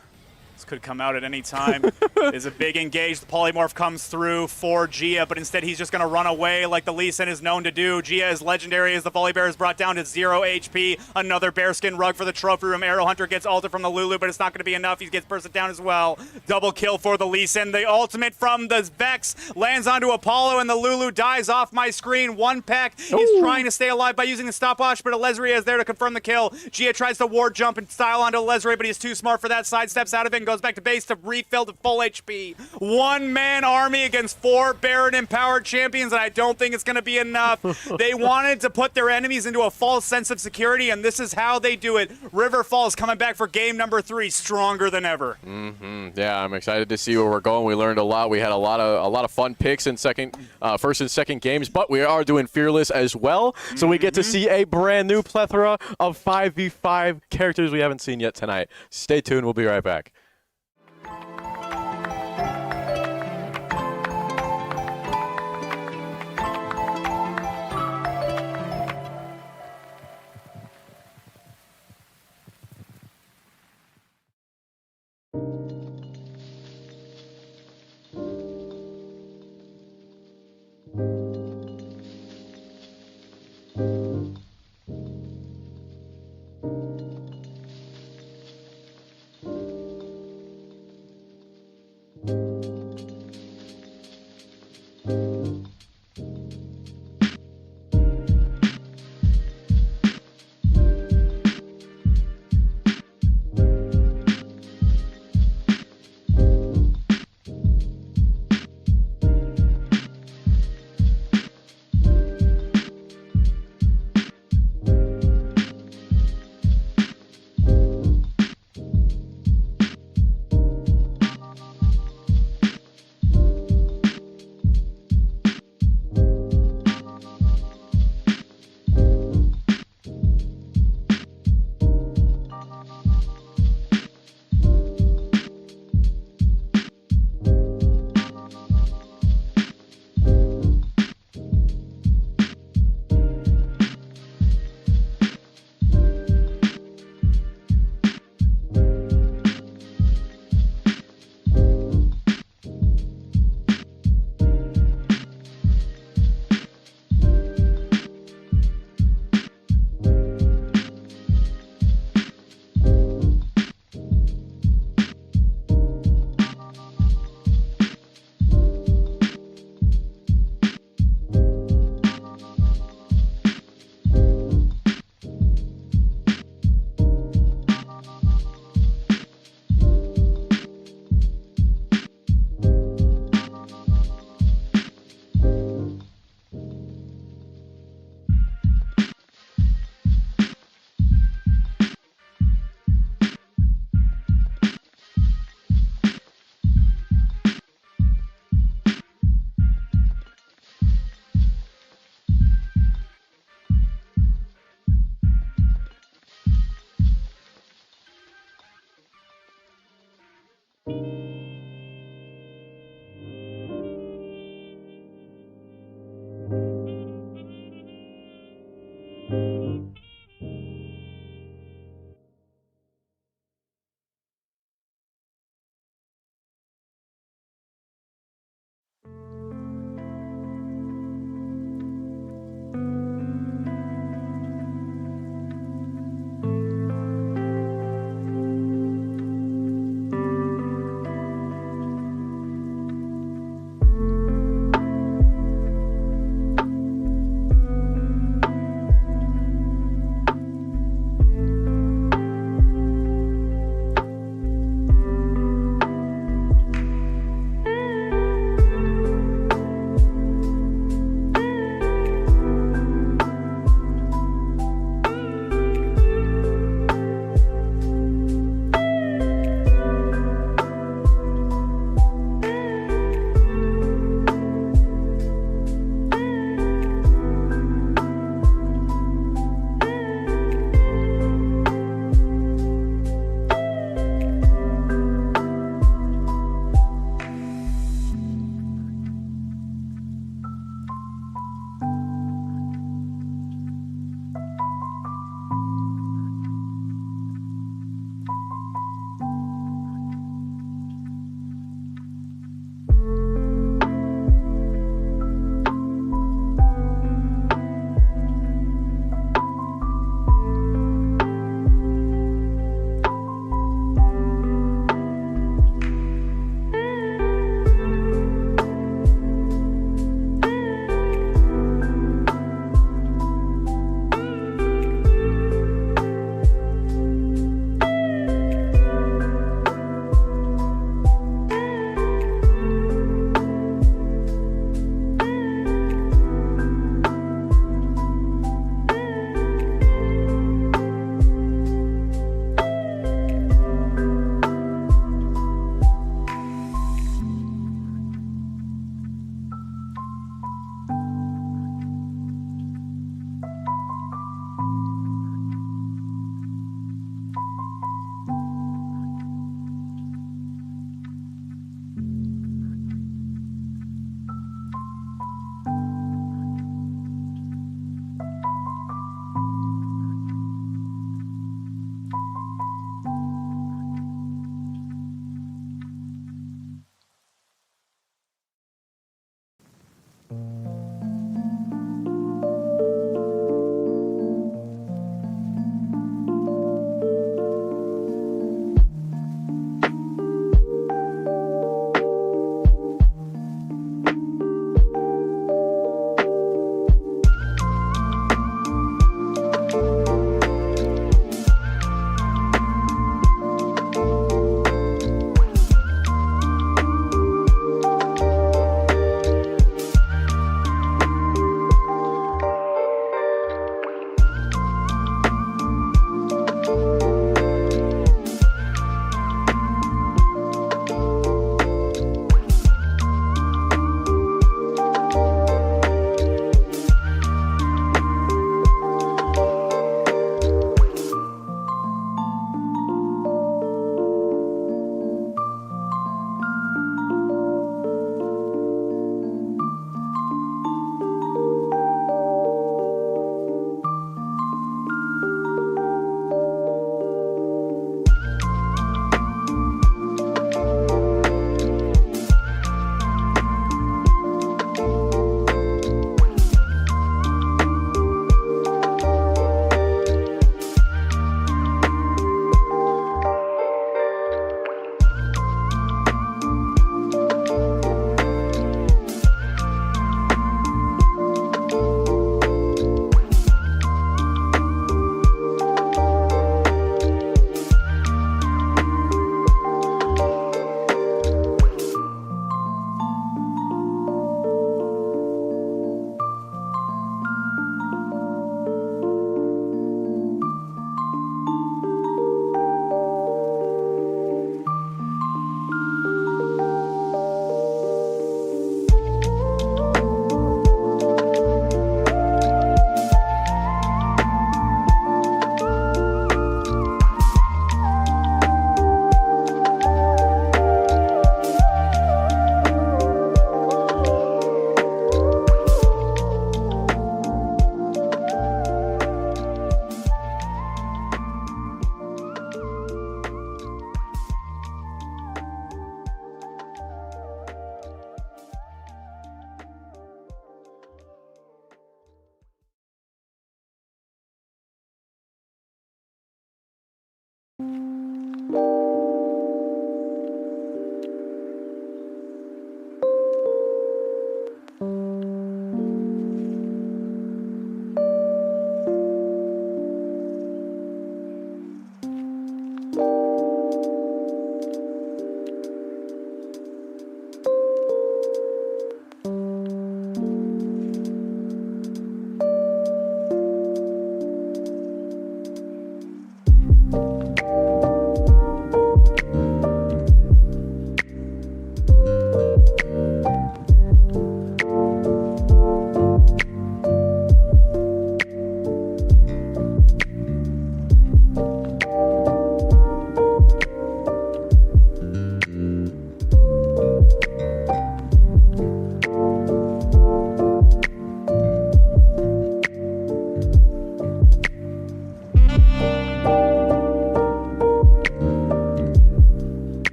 This could come out at any time. Is a big engage. The polymorph comes through for Gia, but instead he's just going to run away like the Lee Sin is known to do. Gia is legendary as the volley bear is brought down to 0 HP. Another bearskin rug for the trophy room. Arrow Hunter gets ulted from the Lulu, but it's not going to be enough. He gets bursted down as well. Double kill for the Lee Sin. The ultimate from the Vex lands onto Apollo, and the Lulu dies off my screen. One pack is trying to stay alive by using the stopwatch, but Alezria is there to confirm the kill. Gia tries to ward jump and style onto Alezria, but he's too smart for that. Sidesteps out of it and goes back to base to refill to full HP. One-man army against 4 Baron-empowered champions, and I don't think it's going to be enough. They wanted to put their enemies into a false sense of security, and this is how they do it. River Falls coming back for game number 3, stronger than ever. Yeah, I'm excited to see where we're going. We learned a lot. We had a lot of fun picks in first and second games, but we are doing Fearless as well, so we get to see a brand new plethora of 5v5 characters we haven't seen yet tonight. Stay tuned. We'll be right back.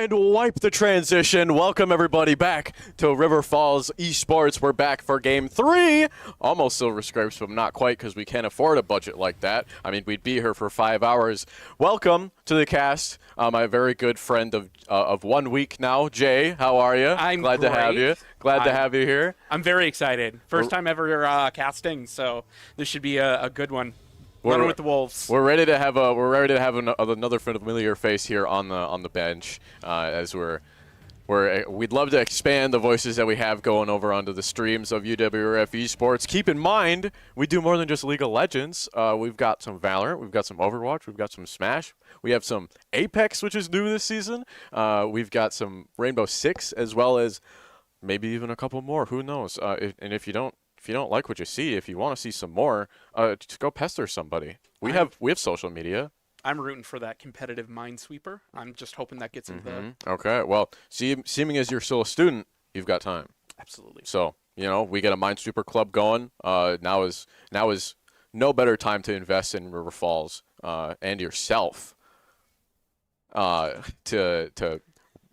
And wipe the transition. Welcome everybody back to River Falls Esports. We're back for game 3. Almost Silver Scrapes, but not quite because we can't afford a budget like that. I mean, we'd be here for 5 hours. Welcome to the cast. My very good friend of 1 week now, Jay. How are you? I'm glad to have you. Glad to have you here. I'm very excited. First time ever casting, so this should be a good one. Running with the Wolves. We're ready to have another familiar face here on the bench as we'd love to expand the voices that we have going over onto the streams of UWRF Esports. Keep in mind, we do more than just League of Legends. We've got some Valorant, we've got some Overwatch, we've got some Smash, we have some Apex, which is new this season. We've got some Rainbow Six, as well as maybe even a couple more. Who knows? And if you don't like what you see, if you want to see some more, just go pester somebody. We have social media. I'm rooting for that competitive Minesweeper. I'm just hoping that gets into the... Okay, well, seeming as you're still a student, you've got time. Absolutely. So, we get a Minesweeper club going. Now is no better time to invest in River Falls and yourself to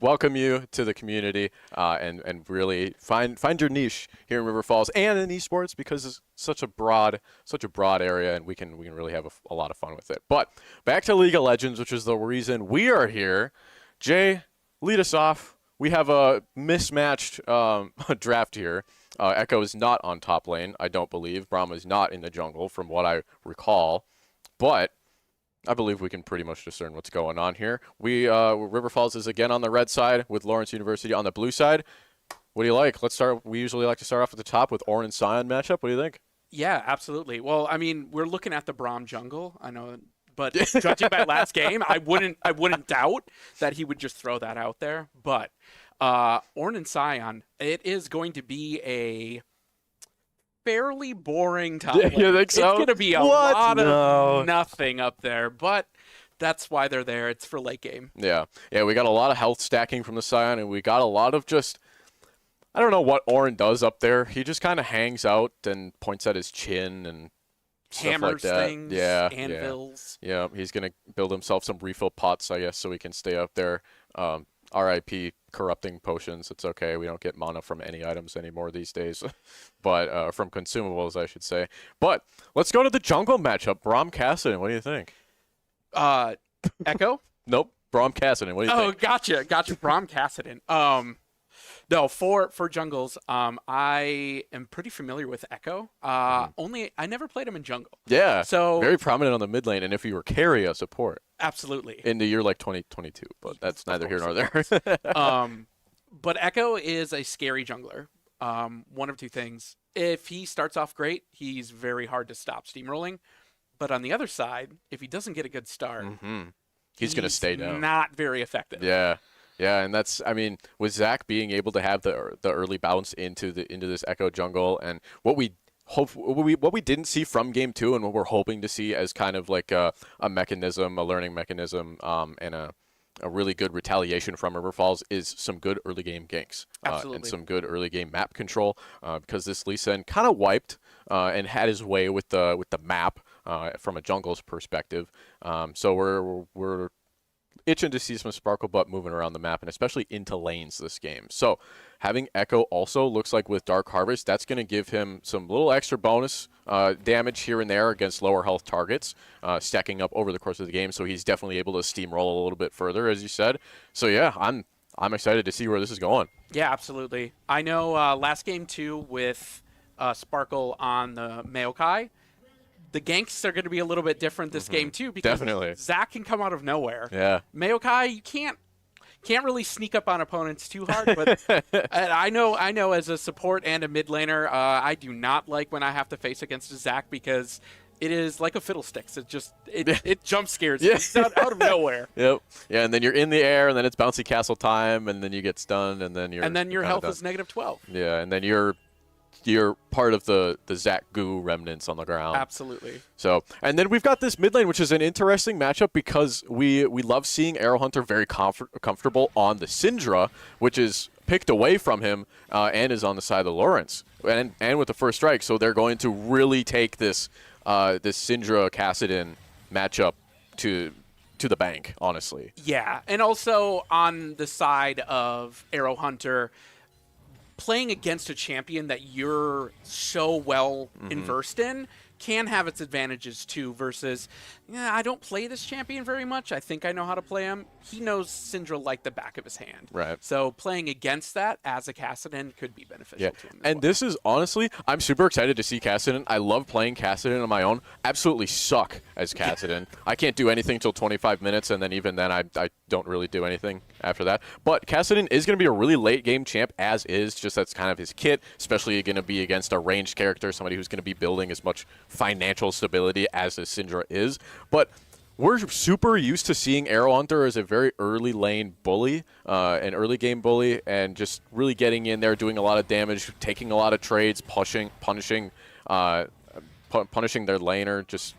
welcome you to the community and really find your niche here in River Falls and in esports, because it's such a broad area, and we can really have a lot of fun with it. But back to League of Legends, which is the reason we are here. Jay, lead us off. We have a mismatched draft here. Echo is not on top lane, I don't believe. Brahma is not in the jungle, from what I recall. But I believe we can pretty much discern what's going on here. River Falls is again on the red side with Lawrence University on the blue side. What do you like? Let's start. We usually like to start off at the top with Orin and Sion matchup. What do you think? Yeah, absolutely. Well, I mean, we're looking at the Braum jungle. I know, but judging by last game, I wouldn't doubt that he would just throw that out there. But Orin and Sion, it is going to be a fairly boring top lane. You think so? It's going to be a lot of nothing up there, but that's why they're there. It's for late game. Yeah, we got a lot of health stacking from the Sion, and we got a lot of just, I don't know what Orin does up there. He just kind of hangs out and points at his chin and stuff like that. Things, anvils. Yeah, he's going to build himself some refill pots, I guess, so he can stay up there. RIP corrupting potions. It's okay. We don't get mana from any items anymore these days, but from consumables, I should say. But let's go to the jungle matchup. Braum Cassidy, what do you think? Echo? Nope. Braum Cassidy, what do you think? Oh, gotcha. Braum Cassidy. No, for jungles, I am pretty familiar with Echo. Only I never played him in jungle. Yeah. So very prominent on the mid lane, and if you were carry, a support. Absolutely. In the year like 2022, but that's neither here nor there. But Echo is a scary jungler. One of two things. If he starts off great, he's very hard to stop steamrolling. But on the other side, if he doesn't get a good start, he's going to stay down. Not very effective. Yeah, and that's, I mean, with Zach being able to have the early bounce into this Echo jungle, and what we didn't see from game 2 and what we're hoping to see as kind of like a mechanism, a learning mechanism, and a really good retaliation from River Falls is some good early game ganks and some good early game map control, because this Lee Sin kind of wiped and had his way with the map from a jungle's perspective. So we're itching to see some Sparkle Butt moving around the map, and especially into lanes this game. So having Echo also looks like with Dark Harvest, that's going to give him some little extra bonus damage here and there against lower health targets, stacking up over the course of the game. So he's definitely able to steamroll a little bit further, as you said. So yeah, I'm excited to see where this is going. Yeah, absolutely. I know last game 2 with Sparkle on the Maokai, the ganks are going to be a little bit different this game too, because Zach can come out of nowhere. Yeah. Maokai, you can't really sneak up on opponents too hard, but I know as a support and a mid laner, I do not like when I have to face against a Zach, because it is like a fiddlesticks. It jump scares you. It's out of nowhere. Yep. Yeah, and then you're in the air, and then it's bouncy castle time, and then you get stunned, and then your health is -12. Yeah, and then you're part of the Zach goo remnants on the ground. Absolutely. So, and then we've got this mid lane, which is an interesting matchup, because we love seeing Arrow Hunter very comfortable on the Syndra, which is picked away from him and is on the side of Lawrence, and with the first strike. So they're going to really take this Syndra Kassadin matchup to to the bank, honestly. Yeah, and also on the side of Arrow Hunter, playing against a champion that you're so well versed in can have its advantages too, versus, yeah, I don't play this champion very much. I think I know how to play him. He knows Syndra like the back of his hand. Right. So playing against that as a Kassadin could be beneficial to him as and well. this is, honestly, I'm super excited to see Kassadin. I love playing Kassadin on my own. Absolutely suck as Kassadin. I can't do anything until 25 minutes, and then even then I don't really do anything after that. But Kassadin is going to be a really late game champ, as is. Just that's kind of his kit, especially going to be against a ranged character, somebody who's going to be building as much financial stability as the Syndra is. But we're super used to seeing Arrow Hunter as a very early lane bully, an early game bully, and just really getting in there, doing a lot of damage, taking a lot of trades, punishing their laner just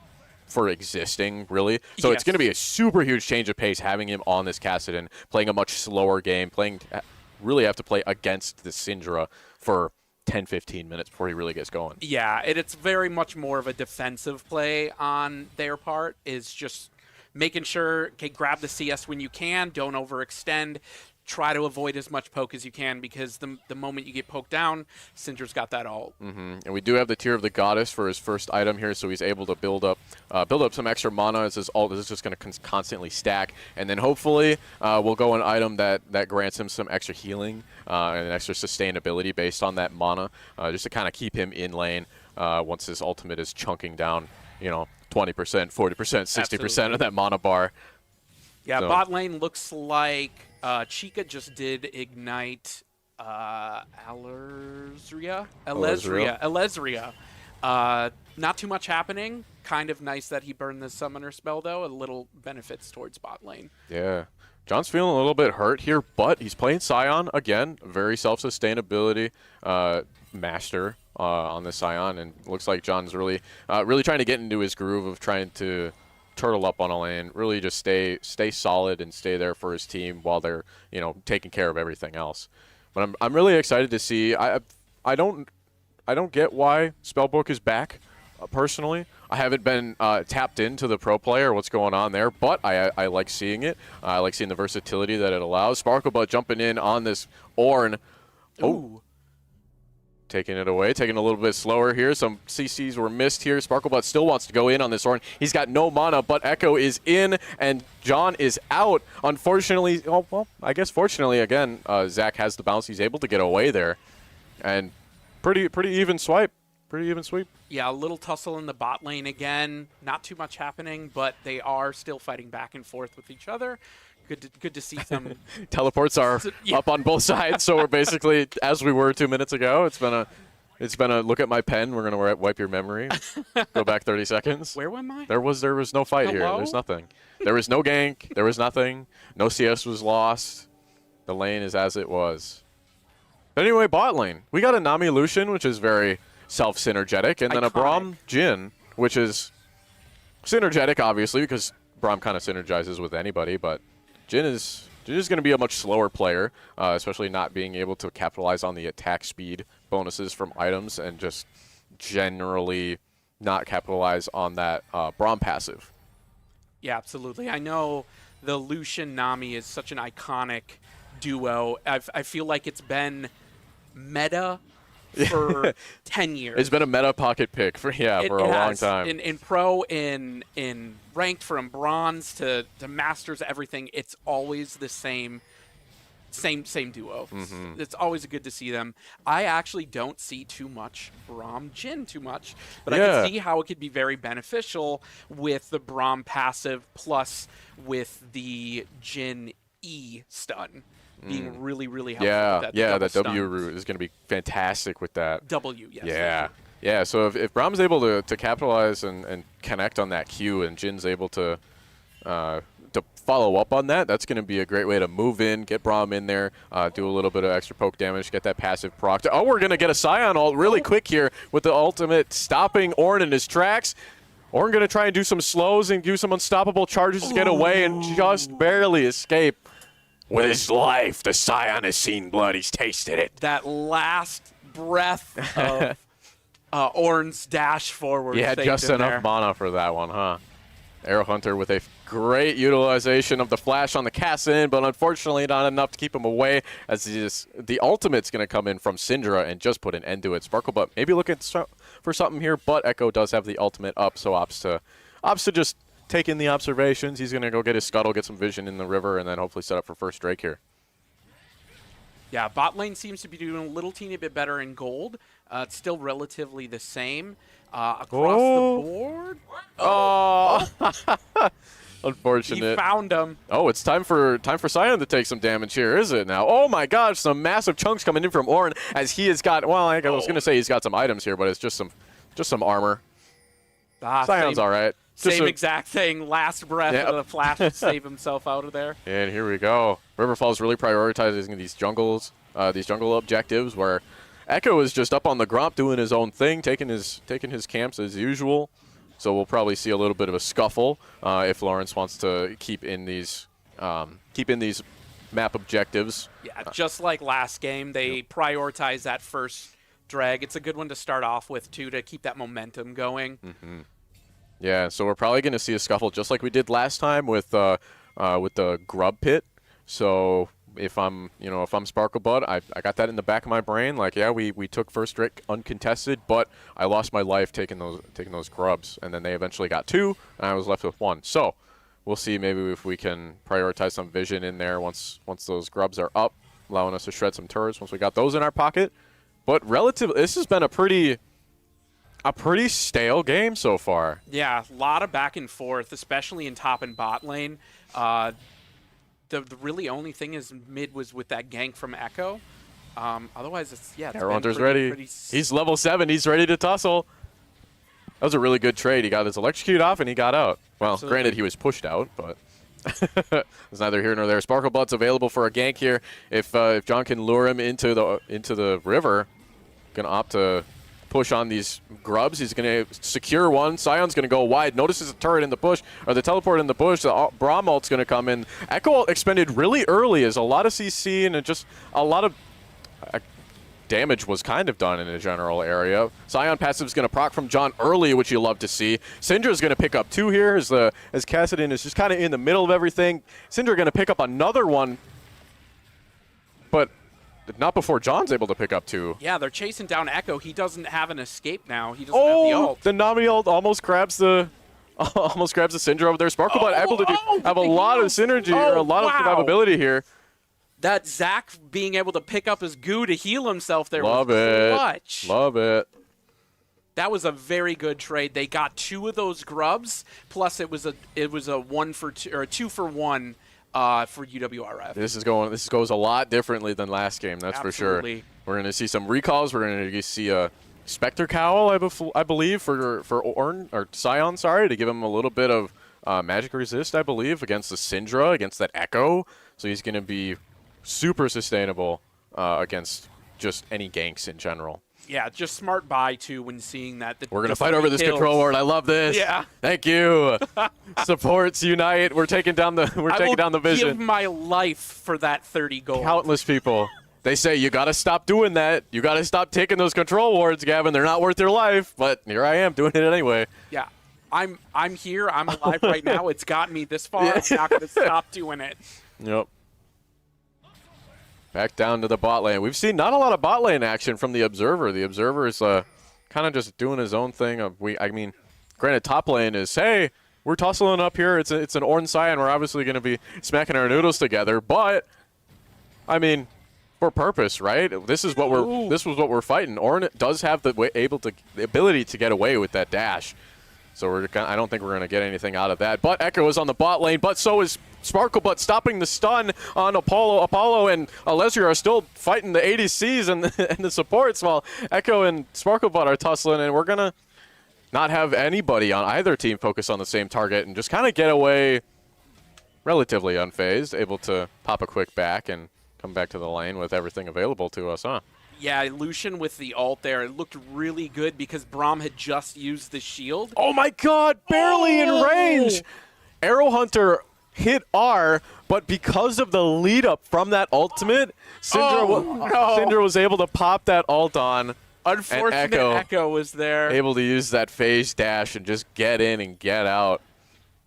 for existing, really. So it's going to be a super huge change of pace having him on this Kassadin, playing a much slower game, really have to play against the Syndra for 10-15 minutes before he really gets going. Yeah, it's very much more of a defensive play on their part, is just making sure, okay, grab the CS when you can, don't overextend, try to avoid as much poke as you can, because the moment you get poked down, Syndra's got that ult. And we do have the Tear of the Goddess for his first item here, so he's able to build up some extra mana as his ult is just going to constantly stack, and then hopefully we'll go an item that grants him some extra healing and extra sustainability based on that mana, just to kind of keep him in lane once his ultimate is chunking down, 20%, 40%, 60% of that mana bar. Yeah, So. bot lane looks like Chica just did ignite Elezria. Not too much happening. Kind of nice that he burned the summoner spell, though. A little benefits towards bot lane. Yeah. John's feeling a little bit hurt here, but he's playing Scion again. Very self-sustainability master on the Scion, and looks like John's really trying to get into his groove of trying to turtle up on a lane, really just stay solid and stay there for his team while they're taking care of everything else. But I'm really excited to see. I don't get why Spellbook is back. Personally, I haven't been tapped into the pro player, what's going on there, but I like seeing it. I like seeing the versatility that it allows. Sparklebutt jumping in on this Ornn. Oh, taking it away, taking it a little bit slower here. Some CCs were missed here. Sparklebutt still wants to go in on this Ornn. He's got no mana, but Echo is in, and John is out. Unfortunately, I guess fortunately, again, Zach has the bounce. He's able to get away there, and pretty even swipe. Pretty even sweep. Yeah, a little tussle in the bot lane again. Not too much happening, but they are still fighting back and forth with each other. Good to see some. Teleports are up on both sides, so we're basically as we were 2 minutes ago. It's been a look at my pen. We're gonna wipe your memory. Go back 30 seconds. Where am I? There was no fight here. There's nothing. There was no gank. There was nothing. No CS was lost. The lane is as it was. But anyway, bot lane. We got a Nami Lucian, which is very self-synergetic, and then a Braum Jhin, which is synergetic, obviously, because Braum kind of synergizes with anybody, but Jhin is going to be a much slower player, especially not being able to capitalize on the attack speed bonuses from items, and just generally not capitalize on that Braum passive. Yeah, absolutely. I know the Lucian Nami is such an iconic duo. I feel like it's been meta for 10 years. It's been a meta pocket pick for a long time. In pro, in ranked, from bronze to masters, everything, it's always the same duo. It's always good to see them. I actually don't see too much Braum Jhin but I can see how it could be very beneficial with the Braum passive plus with the Jhin E stun. Being really, really helpful. That W root is going to be fantastic with that. W, yes. Yeah. So if Braum's able to capitalize and connect on that Q, and Jin's able to follow up on that, that's going to be a great way to move in, get Braum in there, do a little bit of extra poke damage, get that passive proc. Oh, we're going to get a Scion ult really quick here with the ultimate stopping Ornn in his tracks. Ornn going to try and do some slows and do some unstoppable charges to get away and just barely escape. With his life, the Scion has seen blood. He's tasted it. That last breath of Ornn's dash forward. He had just enough mana for that one, huh? Arrow Hunter with a great utilization of the flash on the cast in, but unfortunately not enough to keep him away as the ultimate's going to come in from Syndra and just put an end to it. Sparklebutt maybe looking for something here, but Echo does have the ultimate up, so opts to just take in the observations. He's going to go get his scuttle, get some vision in the river, and then hopefully set up for first Drake here. Yeah, bot lane seems to be doing a little teeny bit better in gold. It's still relatively the same. Across the board. Oh, He unfortunate. found him. Oh, it's time for Sion to take some damage here, is it now? Oh my gosh, some massive chunks coming in from Ornn as he has got. Well, I was going to say he's got some items here, but it's just some armor. Sion's all right. Just Same exact thing. Last breath of the flash to save himself out of there. And here we go. Riverfall's really prioritizing these jungle objectives where Echo is just up on the Gromp doing his own thing, taking his camps as usual. So we'll probably see a little bit of a scuffle if Lawrence wants to keep in these map objectives. Yeah, just like last game, they prioritize that first drag. It's a good one to start off with too, to keep that momentum going. Yeah, so we're probably going to see a scuffle just like we did last time with the grub pit. So if I'm Sparklebutt, I got that in the back of my brain. Like, yeah, we took first Drake uncontested, but I lost my life taking those grubs, and then they eventually got 2, and I was left with 1. So we'll see maybe if we can prioritize some vision in there once those grubs are up, allowing us to shred some turrets once we got those in our pocket. But this has been a pretty stale game so far. Yeah, a lot of back and forth, especially in top and bot lane. The really only thing is mid was with that gank from Echo. Otherwise, it's Arrow Hunter's ready. He's level 7. He's ready to tussle. That was a really good trade. He got his electrocute off and he got out. Well, Absolutely. Granted, he was pushed out, but it's neither here nor there. Sparklebutt's available for a gank here. If John can lure him into the river, gonna opt to push on these grubs. He's going to secure one. Sion's going to go wide. Notices a turret in the bush, or the teleport in the bush. The Braum ult's going to come in. Echo ult expended really early as a lot of CC and just a lot of damage was kind of done in a general area. Sion passive's going to proc from John early, which you love to see. Syndra's going to pick up 2 here as Kassadin is just kind of in the middle of everything. Syndra going to pick up another one, but not before John's able to pick up 2. Yeah, they're chasing down Echo. He doesn't have an escape now. He doesn't have the ult. The Nami ult almost grabs the Syndra over there. Sparklebutt able to have a lot of synergy or a lot of survivability here. That Zach being able to pick up his goo to heal himself there Love was it. clutch. Love it. That was a very good trade. They got 2 of those grubs, plus it was a 1 for 2 or a 2 for 1 for UWRF. This goes a lot differently than last game, that's Absolutely. for sure. We're going to see some recalls. We're going to see a Spectre Cowl, I believe, for Ornn, or Sion, sorry, to give him a little bit of magic resist, I believe, against the Syndra, against that Echo. So he's going to be super sustainable against just any ganks in general. Yeah, just smart buy too when seeing that. We're going to fight over this control ward. I love this. Yeah. Thank you. Supports unite. We're taking down the vision. I will give my life for that 30 gold. Countless people. They say you got to stop doing that. You got to stop taking those control wards, Gavin. They're not worth your life. But here I am doing it anyway. Yeah. I'm here. I'm alive right now. It's gotten me this far. I'm not going to stop doing it. Yep. Back down to the bot lane. We've seen not a lot of bot lane action from the Observer. The Observer is kind of just doing his own thing. I mean, granted, top lane is, hey, we're tussling up here. It's an Ornn Sion. We're obviously going to be smacking our noodles together. But, I mean, for purpose, right? This is what we're fighting. Ornn does have the ability to get away with that dash. So I don't think we're going to get anything out of that. But Echo is on the bot lane, but so is Sparklebutt stopping the stun on Apollo. Apollo and Alessio are still fighting the ADCs and the supports while Echo and Sparklebutt are tussling, and we're going to not have anybody on either team focus on the same target and just kind of get away relatively unfazed, able to pop a quick back and come back to the lane with everything available to us, huh? Yeah, Lucian with the ult there. It looked really good because Braum had just used the shield. Oh my god, barely in range! Arrow Hunter hit R, but because of the lead up from that ultimate, Syndra was able to pop that ult on. Unfortunate Echo was there. Able to use that phase dash and just get in and get out.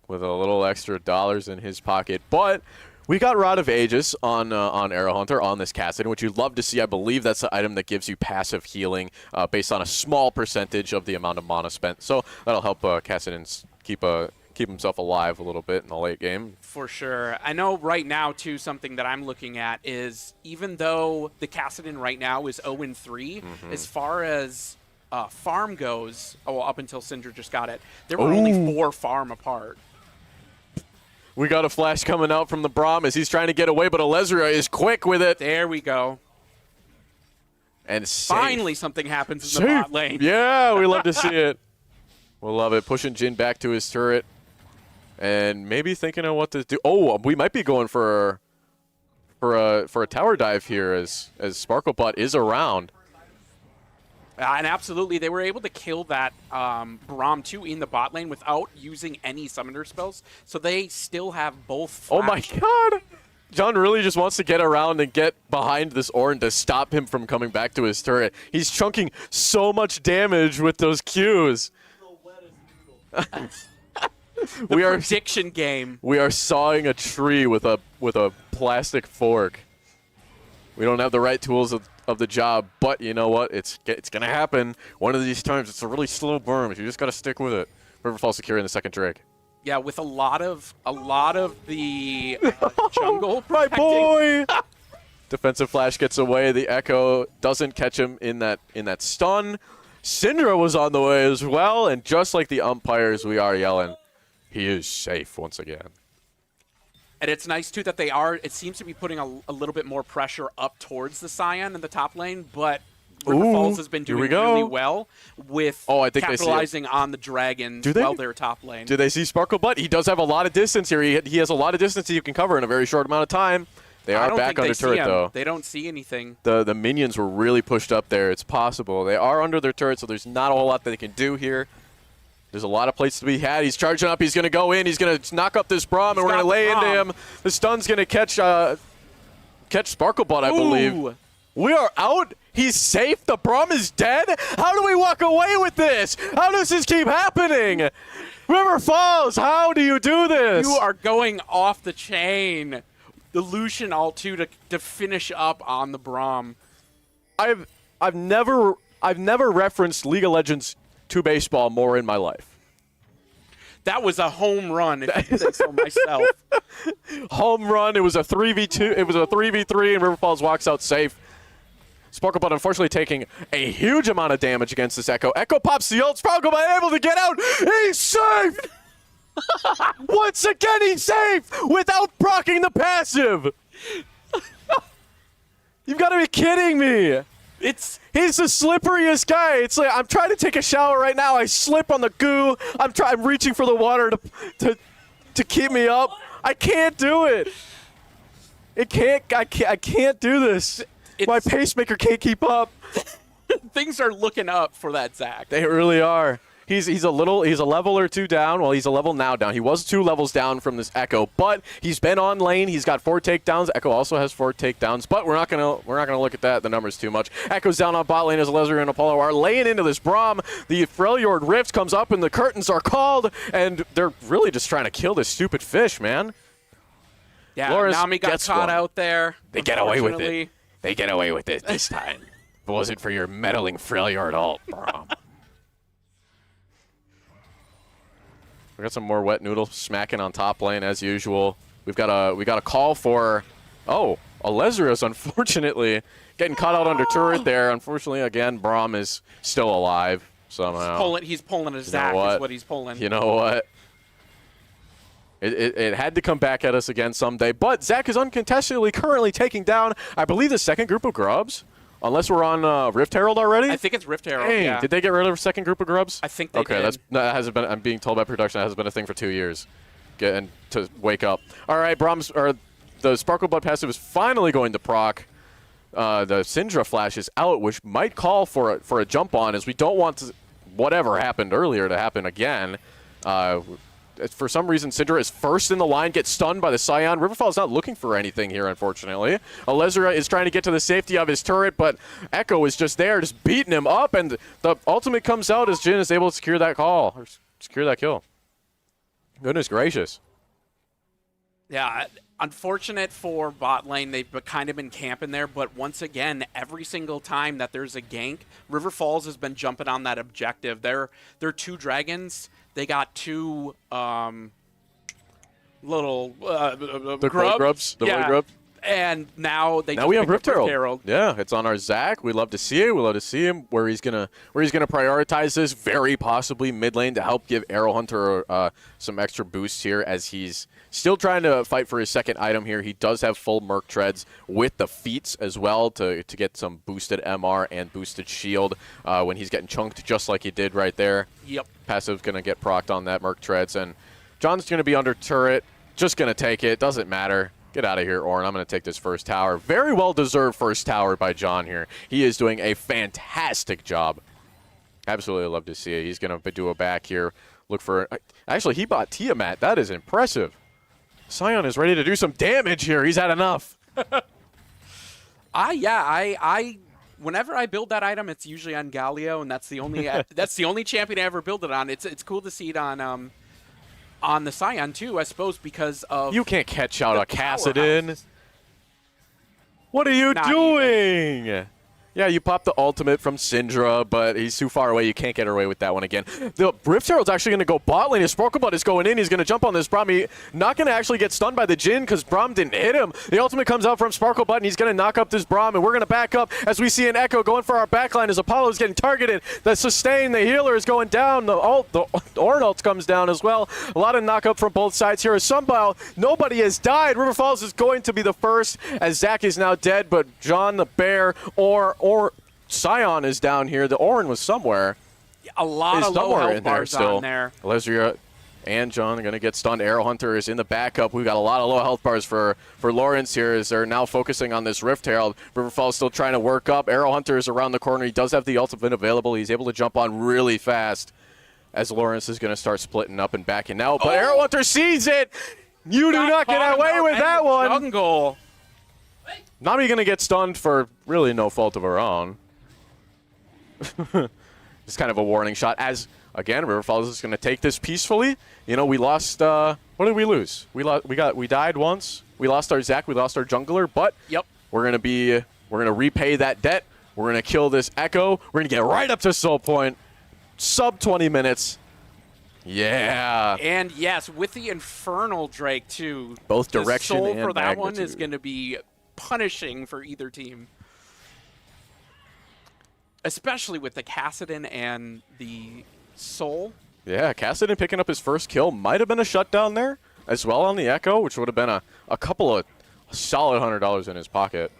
with a little extra dollars in his pocket. But we got Rod of Aegis on Arrow Hunter on this Kassadin, which you'd love to see. I believe that's the item that gives you passive healing based on a small percentage of the amount of mana spent. So that'll help Kassadin keep himself alive a little bit in the late game. For sure. I know right now, too, something that I'm looking at is even though the Kassadin right now is 0-3, as far as farm goes, up until Syndra just got it, there were only 4 farm apart. We got a flash coming out from the Braum as he's trying to get away, but Alezria is quick with it. There we go. And safe. Finally something happens in the bot lane. Yeah, we love to see it. We'll love it. Pushing Jhin back to his turret. And maybe thinking of what to do. Oh, we might be going for a tower dive here as Sparklebot is around. And absolutely, they were able to kill that Braum 2 in the bot lane without using any summoner spells. So they still have both flash. Oh my god! John really just wants to get around and get behind this Ornn to stop him from coming back to his turret. He's chunking so much damage with those Qs. Prediction game. We are sawing a tree with a plastic fork. We don't have the right tools of the job, but you know what? It's gonna happen one of these times. It's a really slow burn. You just gotta stick with it. Riverfall securing the second Drake. Yeah, with a lot of the jungle. My boy. Defensive flash gets away. The Echo doesn't catch him in that stun. Syndra was on the way as well, and just like the umpires, we are yelling, he is safe once again. And it's nice, too, that it seems to be putting a little bit more pressure up towards the Scion in the top lane, but River Falls has been doing really well with capitalizing on the Dragon while they're top lane. Do they see Sparklebot? He does have a lot of distance here. He has a lot of distance that you can cover in a very short amount of time. They are back under turret, though. They don't see anything. The minions were really pushed up there. It's possible. They are under their turret, so there's not a whole lot that they can do here. There's a lot of plates to be had. He's charging up. He's going to go in. He's going to knock up this Braum, and we're going to lay into him. The stun's going to catch Sparklebot, I believe. We are out. He's safe. The Braum is dead. How do we walk away with this? How does this keep happening? River Falls, how do you do this? You are going off the chain. The Lucian ult too to finish up on the Braum. I've never referenced League of Legends 2 baseball more in my life. That was a home run, if I say so myself. Home run. It was a 3v2. It was a 3v3, and River Falls walks out safe. Sparklebot unfortunately taking a huge amount of damage against this Echo. Echo pops the ult. Sparklebot able to get out. He's safe. Once again, he's safe without proccing the passive. You've got to be kidding me. He's the slipperiest guy. It's like I'm trying to take a shower right now. I slip on the goo. I'm reaching for the water to keep me up. I can't do it. I can't do this. My pacemaker can't keep up. Things are looking up for that Zach. They really are. He's a level or 2 down. Well, he's a level now down. He was 2 levels down from this Echo, but he's been on lane. He's got 4 takedowns. Echo also has 4 takedowns, but we're not gonna look at that. The numbers too much. Echo's down on bot lane as Lesnar and Apollo are laying into this Braum. The Freljord Rift comes up and the curtains are called, and they're really just trying to kill this stupid fish, man. Yeah, Loris Nami got caught out there. They get away with it. They get away with it this time. If it wasn't for your meddling Freljord ult, Braum. We got some more wet noodle smacking on top lane as usual. We got a call for Alezria's unfortunately getting caught out under turret there. Unfortunately, again, Braum is still alive somehow. He's pulling a Zac is what he's pulling. You know what? It had to come back at us again someday, but Zac is uncontestedly currently taking down, I believe, the second group of grubs. Unless we're on Rift Herald already? I think it's Rift Herald, Dang, yeah. Did they get rid of a second group of grubs? I think they did. Okay, that hasn't been, I'm being told by production, that hasn't been a thing for 2 years. Getting to wake up. All right, the Sparklebot passive is finally going to proc. The Syndra flash is out, which might call for a jump on, as we don't want whatever happened earlier to happen again. For some reason, Syndra is first in the line, gets stunned by the Scion. Riverfall is not looking for anything here, unfortunately. Alezria is trying to get to the safety of his turret, but Echo is just there, just beating him up, and the ultimate comes out as Jhin is able to secure that call, or secure that kill. Goodness gracious. Yeah, unfortunate for bot lane. They've kind of been camping there, but once again, every single time that there's a gank, River Falls has been jumping on that objective. They're 2 dragons. They got 2 little The grubs. The yeah. grubs. And now they Now we have Rift Herald. Herald. Yeah, it's on our Zach. We'd love to see it. We'd love to see him where he's gonna prioritize this, very possibly mid lane, to help give Arrow Hunter some extra boosts here, as he's still trying to fight for his second item here. He does have full Merc Treads with the feats as well to get some boosted MR and boosted shield when he's getting chunked, just like he did right there. Yep. Passive's gonna get procced on that Merc Treads, and John's gonna be under turret. Just gonna take it. Doesn't matter. Get out of here, Orin. I'm going to take this first tower. Very well-deserved first tower by John here. He is doing a fantastic job. Absolutely love to see it. He's going to do a back here. Look for... Actually, he bought Tiamat. That is impressive. Sion is ready to do some damage here. He's had enough. I whenever I build that item, it's usually on Galio, and that's the only champion I ever build it on. It's cool to see it on the Sion too, I suppose, because of... You can't catch out a Kassadin. What are you Not doing? Yeah, you popped the ultimate from Syndra, but he's too far away. You can't get away with that one again. The Rift Herald's actually going to go bot lane. His Sparklebud is going in. He's going to jump on this Braum. He's not going to actually get stunned by the Jhin because Braum didn't hit him. The ultimate comes out from Sparklebud, and he's going to knock up this Braum, and we're going to back up as we see an Echo going for our backline as Apollo is getting targeted. The sustain, the healer is going down. The Ornn ult comes down as well. A lot of knock up from both sides here. Somehow, nobody has died. River Falls is going to be the first as Zach is now dead, but John the Bear or Sion is down here. The Ornn was somewhere. A lot of low health bars on there. Lesria and John are going to get stunned. Arrow Hunter is in the backup. We've got a lot of low health bars for Lawrence here as they're now focusing on this Rift Herald. River Falls still trying to work up. Arrow Hunter is around the corner. He does have the ultimate available. He's able to jump on really fast as Lawrence is going to start splitting up and backing out. But Arrow Hunter sees it. You do not get away with that one. Jungle. Nami going to get stunned for really no fault of her own. It's kind of a warning shot as, again, River Falls is going to take this peacefully. You know, we lost, what did we lose? We died once. We lost our Zac, we lost our jungler, but we're going to repay that debt. We're going to kill this Echo. We're going to get right up to Soul Point. Sub 20 minutes. Yeah. And yes, with the Infernal Drake too. Both direction the soul and for that magnitude. one is going to be punishing for either team. Especially with the Kassadin and the Soul. Yeah, Kassadin picking up his first kill. Might have been a shutdown there as well on the Echo, which would have been a couple of solid $100 in his pocket.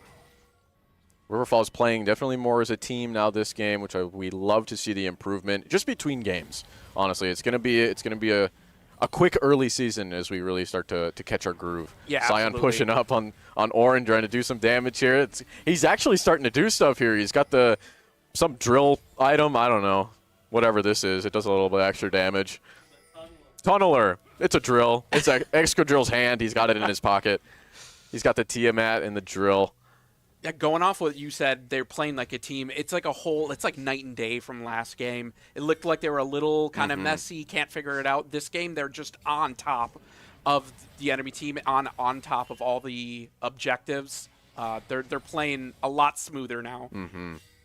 River Falls playing definitely more as a team now this game, which we love to see the improvement just between games. Honestly, it's gonna be a quick early season as we really start to catch our groove. Yeah, Sion absolutely. pushing up on Ornn, trying to do some damage here. He's actually starting to do stuff here. He's got some drill item. I don't know. Whatever this is, it does a little bit extra damage. Tunneler. It's a drill. It's an extra drill's hand. He's got it in his pocket. He's got the Tiamat and the drill. Yeah, going off what you said, they're playing like a team. It's like it's like night and day from last game. It looked like they were a little kind of messy, can't figure it out. This game, they're just on top of the enemy team, on top of all the objectives. They're playing a lot smoother now.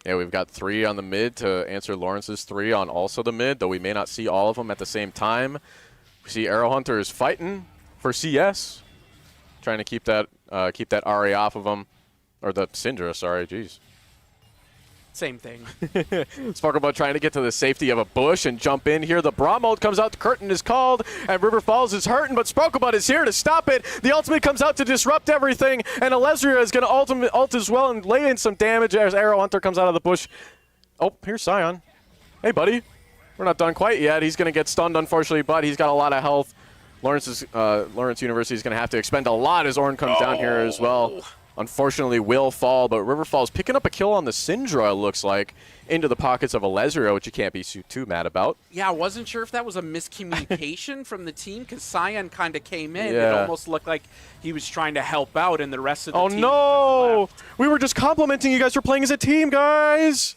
Yeah, we've got 3 on the mid to answer Lawrence's 3 on also the mid, though we may not see all of them at the same time. We see Arrow Hunter is fighting for CS, trying to keep that Ahri off of him. Or the Syndra, sorry, jeez. Same thing. Sparklebud trying to get to the safety of a bush and jump in here. The Braum ult comes out, the curtain is called, and River Falls is hurting, but Sparklebud is here to stop it. The ultimate comes out to disrupt everything, and Alesria is going to ult as well and lay in some damage as Arrow Hunter comes out of the bush. Oh, here's Sion. Hey, buddy. We're not done quite yet. He's going to get stunned, unfortunately, but he's got a lot of health. Lawrence University is going to have to expend a lot as Ornn comes down here as well. Unfortunately, will fall, but River Falls picking up a kill on the Syndra, it looks like, into the pockets of Alesria, which you can't be too mad about. Yeah, I wasn't sure if that was a miscommunication from the team, because Sion kind of came in. Yeah. It almost looked like he was trying to help out, and the rest of the team... Oh, no! left. We were just complimenting you guys for playing as a team, guys!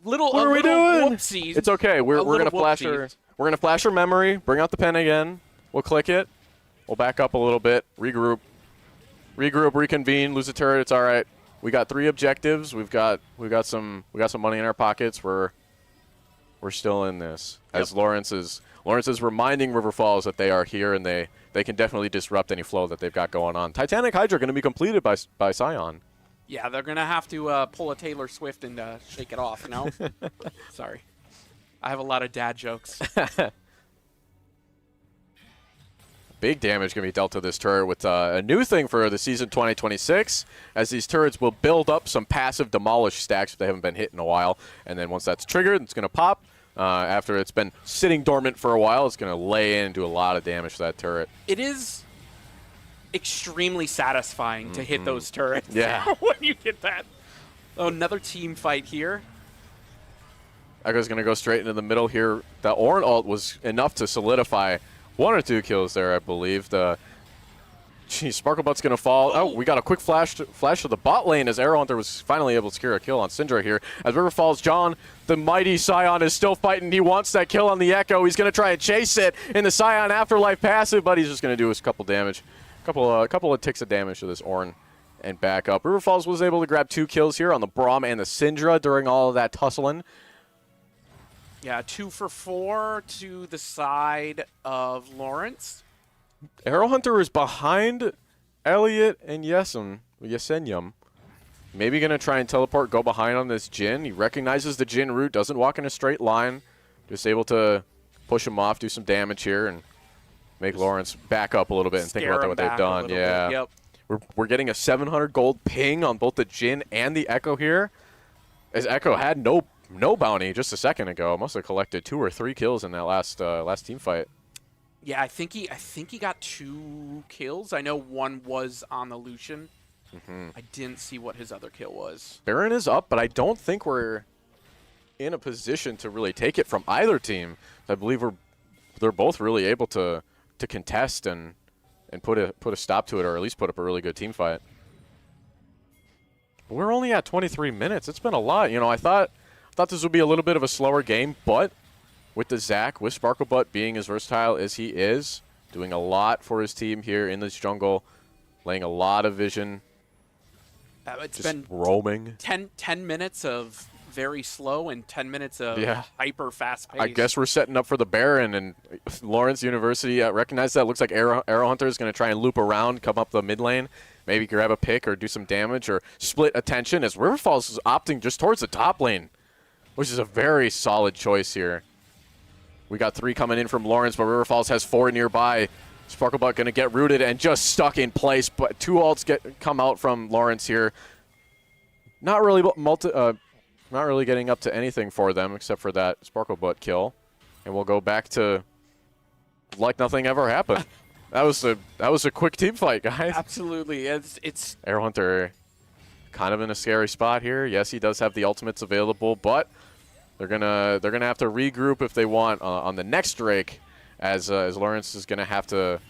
Little. What are we doing? Whoopsies. It's okay. We're little gonna flash our whoopsies. we're gonna flash our memory. Bring out the pen again. We'll click it. We'll back up a little bit. Regroup. Reconvene. Lose a turret. It's all right. We got 3 objectives. We've got some money in our pockets. We're still in this. As Lawrence is reminding River Falls that they are here and they can definitely disrupt any flow that they've got going on. Titanic Hydra going to be completed by Scion. Yeah, they're gonna have to pull a Taylor Swift and shake it off. You know. Sorry, I have a lot of dad jokes. Big damage going to be dealt to this turret with a new thing for the season 2026, as these turrets will build up some passive demolish stacks if they haven't been hit in a while. And then once that's triggered, it's going to pop. After it's been sitting dormant for a while, it's going to lay in and do a lot of damage to that turret. It is extremely satisfying to hit those turrets. Yeah. When you get that. Oh, another team fight here. Echo's going to go straight into the middle here. The Ornn ult was enough to solidify 1 or 2 kills there, I believe. Sparklebutt's going to fall. Oh, we got a quick flash to the bot lane as Arrow Hunter was finally able to secure a kill on Syndra here. As River Falls, John, the mighty Scion, is still fighting. He wants that kill on the Echo. He's going to try and chase it in the Scion Afterlife passive, but he's just going to do a couple damage. Couple of ticks of damage to this Ornn and back up. River Falls was able to grab 2 kills here on the Braum and the Syndra during all of that tussling. Yeah, 2 for 4 to the side of Lawrence. Arrow Hunter is behind Elliot and Yesenyum. Maybe going to try and teleport, go behind on this Jhin. He recognizes the Jhin route, doesn't walk in a straight line. Just able to push him off, do some damage here, and make Lawrence back up a little bit and think about what they've done. Yeah. Yep. We're getting a 700 gold ping on both the Jhin and the Echo here. As Echo had no bounty just a second ago. Must have collected 2 or 3 kills in that last team fight. Yeah, I think he got 2 kills. I know 1 was on the Lucian. I didn't see what his other kill was. Baron is up, but I don't think we're in a position to really take it from either team. I believe they're both really able to contest and put a stop to it, or at least put up a really good team fight. We're only at 23 minutes. It's been a lot. You know, I thought this would be a little bit of a slower game, but with the Zac, with Sparklebutt being as versatile as he is, doing a lot for his team here in this jungle, laying a lot of vision, It's just been roaming. 10 minutes of very slow and 10 minutes of hyper fast pace. I guess we're setting up for the Baron, and Lawrence University recognized that. Looks like Arrow Hunter is going to try and loop around, come up the mid lane, maybe grab a pick or do some damage or split attention, as River Falls is opting just towards the top lane, which is a very solid choice here. We got 3 coming in from Lawrence, but River Falls has 4 nearby. Sparklebutt going to get rooted and just stuck in place, but 2 ults come out from Lawrence here. Not really getting up to anything for them except for that Sparklebutt kill, and we'll go back to like nothing ever happened. That was a quick team fight, guys. Absolutely, it's Arrow Hunter kind of in a scary spot here. Yes, he does have the ultimates available, but they're gonna have to regroup if they want on the next Drake, as Lawrence is gonna have to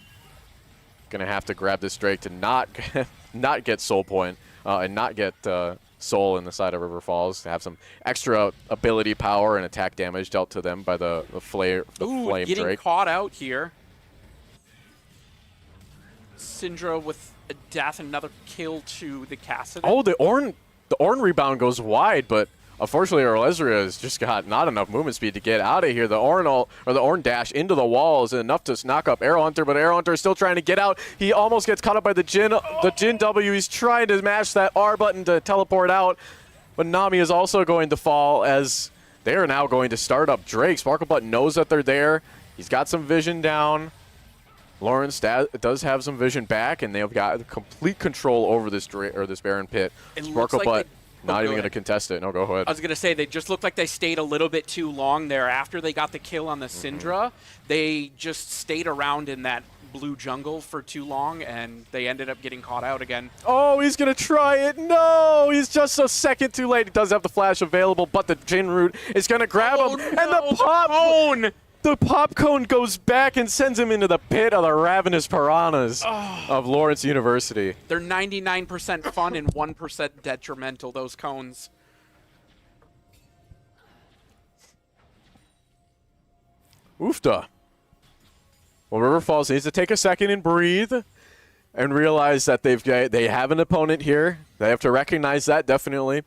grab this Drake to not get soul point and not get soul in the side of River Falls, to have some extra ability power and attack damage dealt to them by the flame getting Drake. caught out here. Syndra with a death, another kill to the Cassidy. Oh, the Ornn rebound goes wide, but unfortunately, Orlezria has just got not enough movement speed to get out of here. The Ornn dash into the wall is enough to knock up Arrow Hunter, but Arrow Hunter is still trying to get out. He almost gets caught up by the Jhin. The Jhin W. He's trying to mash that R button to teleport out, but Nami is also going to fall, as they are now going to start up Drake. Sparklebutt knows that they're there. He's got some vision down. Lawrence does have some vision back, and they've got complete control over this Baron pit. Sparklebutt not even going to contest it. No, go ahead. I was going to say, they just looked like they stayed a little bit too long there. After they got the kill on the Syndra, they just stayed around in that blue jungle for too long, and they ended up getting caught out again. Oh, he's going to try it. No, he's just a second too late. He does have the flash available, but the Jhin root is going to grab him. No, And the pop cone! The pop cone goes back and sends him into the pit of the ravenous piranhas of Lawrence University. They're 99% fun and 1% detrimental, those cones. Oofda. Well, River Falls needs to take a second and breathe and realize that they have an opponent here. They have to recognize that, definitely,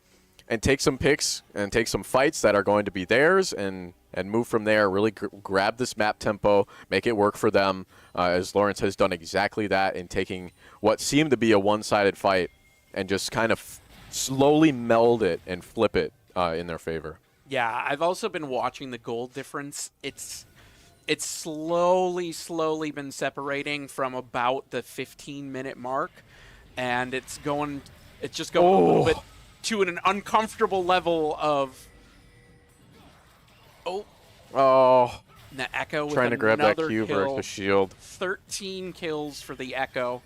and take some picks and take some fights that are going to be theirs and move from there. Really grab this map tempo, make it work for them, as Lawrence has done exactly that in taking what seemed to be a one-sided fight and just kind of slowly meld it and flip it in their favor. Yeah, I've also been watching the gold difference. It's slowly been separating from about the 15-minute mark, and it's just going a little bit to an uncomfortable level of the Echo with trying to grab that Q kill. versus the shield. 13 kills for the Echo.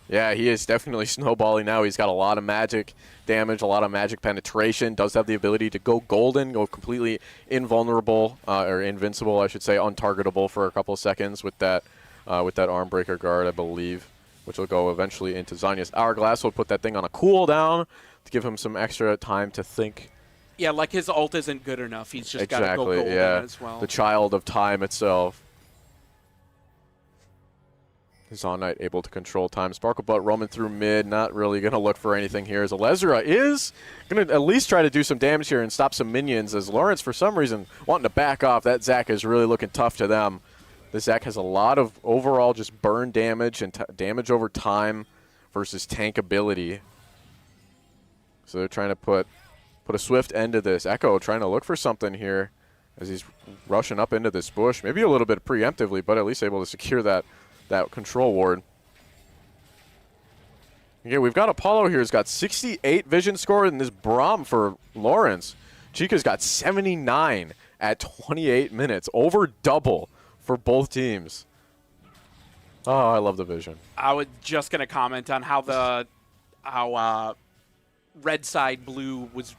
Yeah, he is definitely snowballing now. He's got a lot of magic damage, a lot of magic penetration, does have the ability to go golden, go completely invulnerable, or invincible, I should say, untargetable for a couple of seconds with that arm breaker guard, I believe, which will go eventually into Zanya's Hourglass. We'll put that thing on a cooldown to give him some extra time to think. Yeah, like his ult isn't good enough. He's just got to go golden as well. The child of time itself. Zonite able to control time. Sparklebutt roaming through mid, not really going to look for anything here. As Alezra is going to at least try to do some damage here and stop some minions, as Lawrence, for some reason, wanting to back off. That Zac is really looking tough to them. The Zac has a lot of overall just burn damage and damage over time versus tank ability. So they're trying to put a swift end to this. Echo trying to look for something here as he's rushing up into this bush. Maybe a little bit preemptively, but at least able to secure that control ward. Yeah, we've got Apollo here who's got 68 vision score in this Braum for Lawrence. Chica's got 79 at 28 minutes, over double for both teams. Oh, I love the vision. I was just going to comment on how red side blue was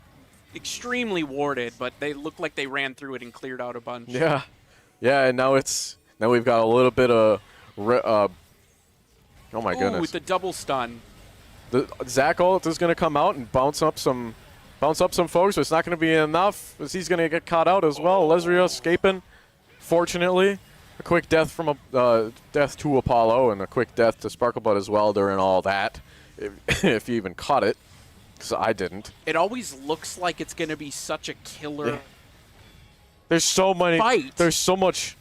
extremely warded, but they looked like they ran through it and cleared out a bunch. Yeah, and now we've got a little bit of oh my goodness! With the double stun, the Zac ult is going to come out and bounce up some folks, but it's not going to be enough as he's going to get caught out as well. Lesria escaping, fortunately. A quick death from death to Apollo and a quick death to Sparklebutt as well during all that, if he even caught it, because I didn't. It always looks like it's going to be such a killer. Yeah. There's so many. Fight. There's so much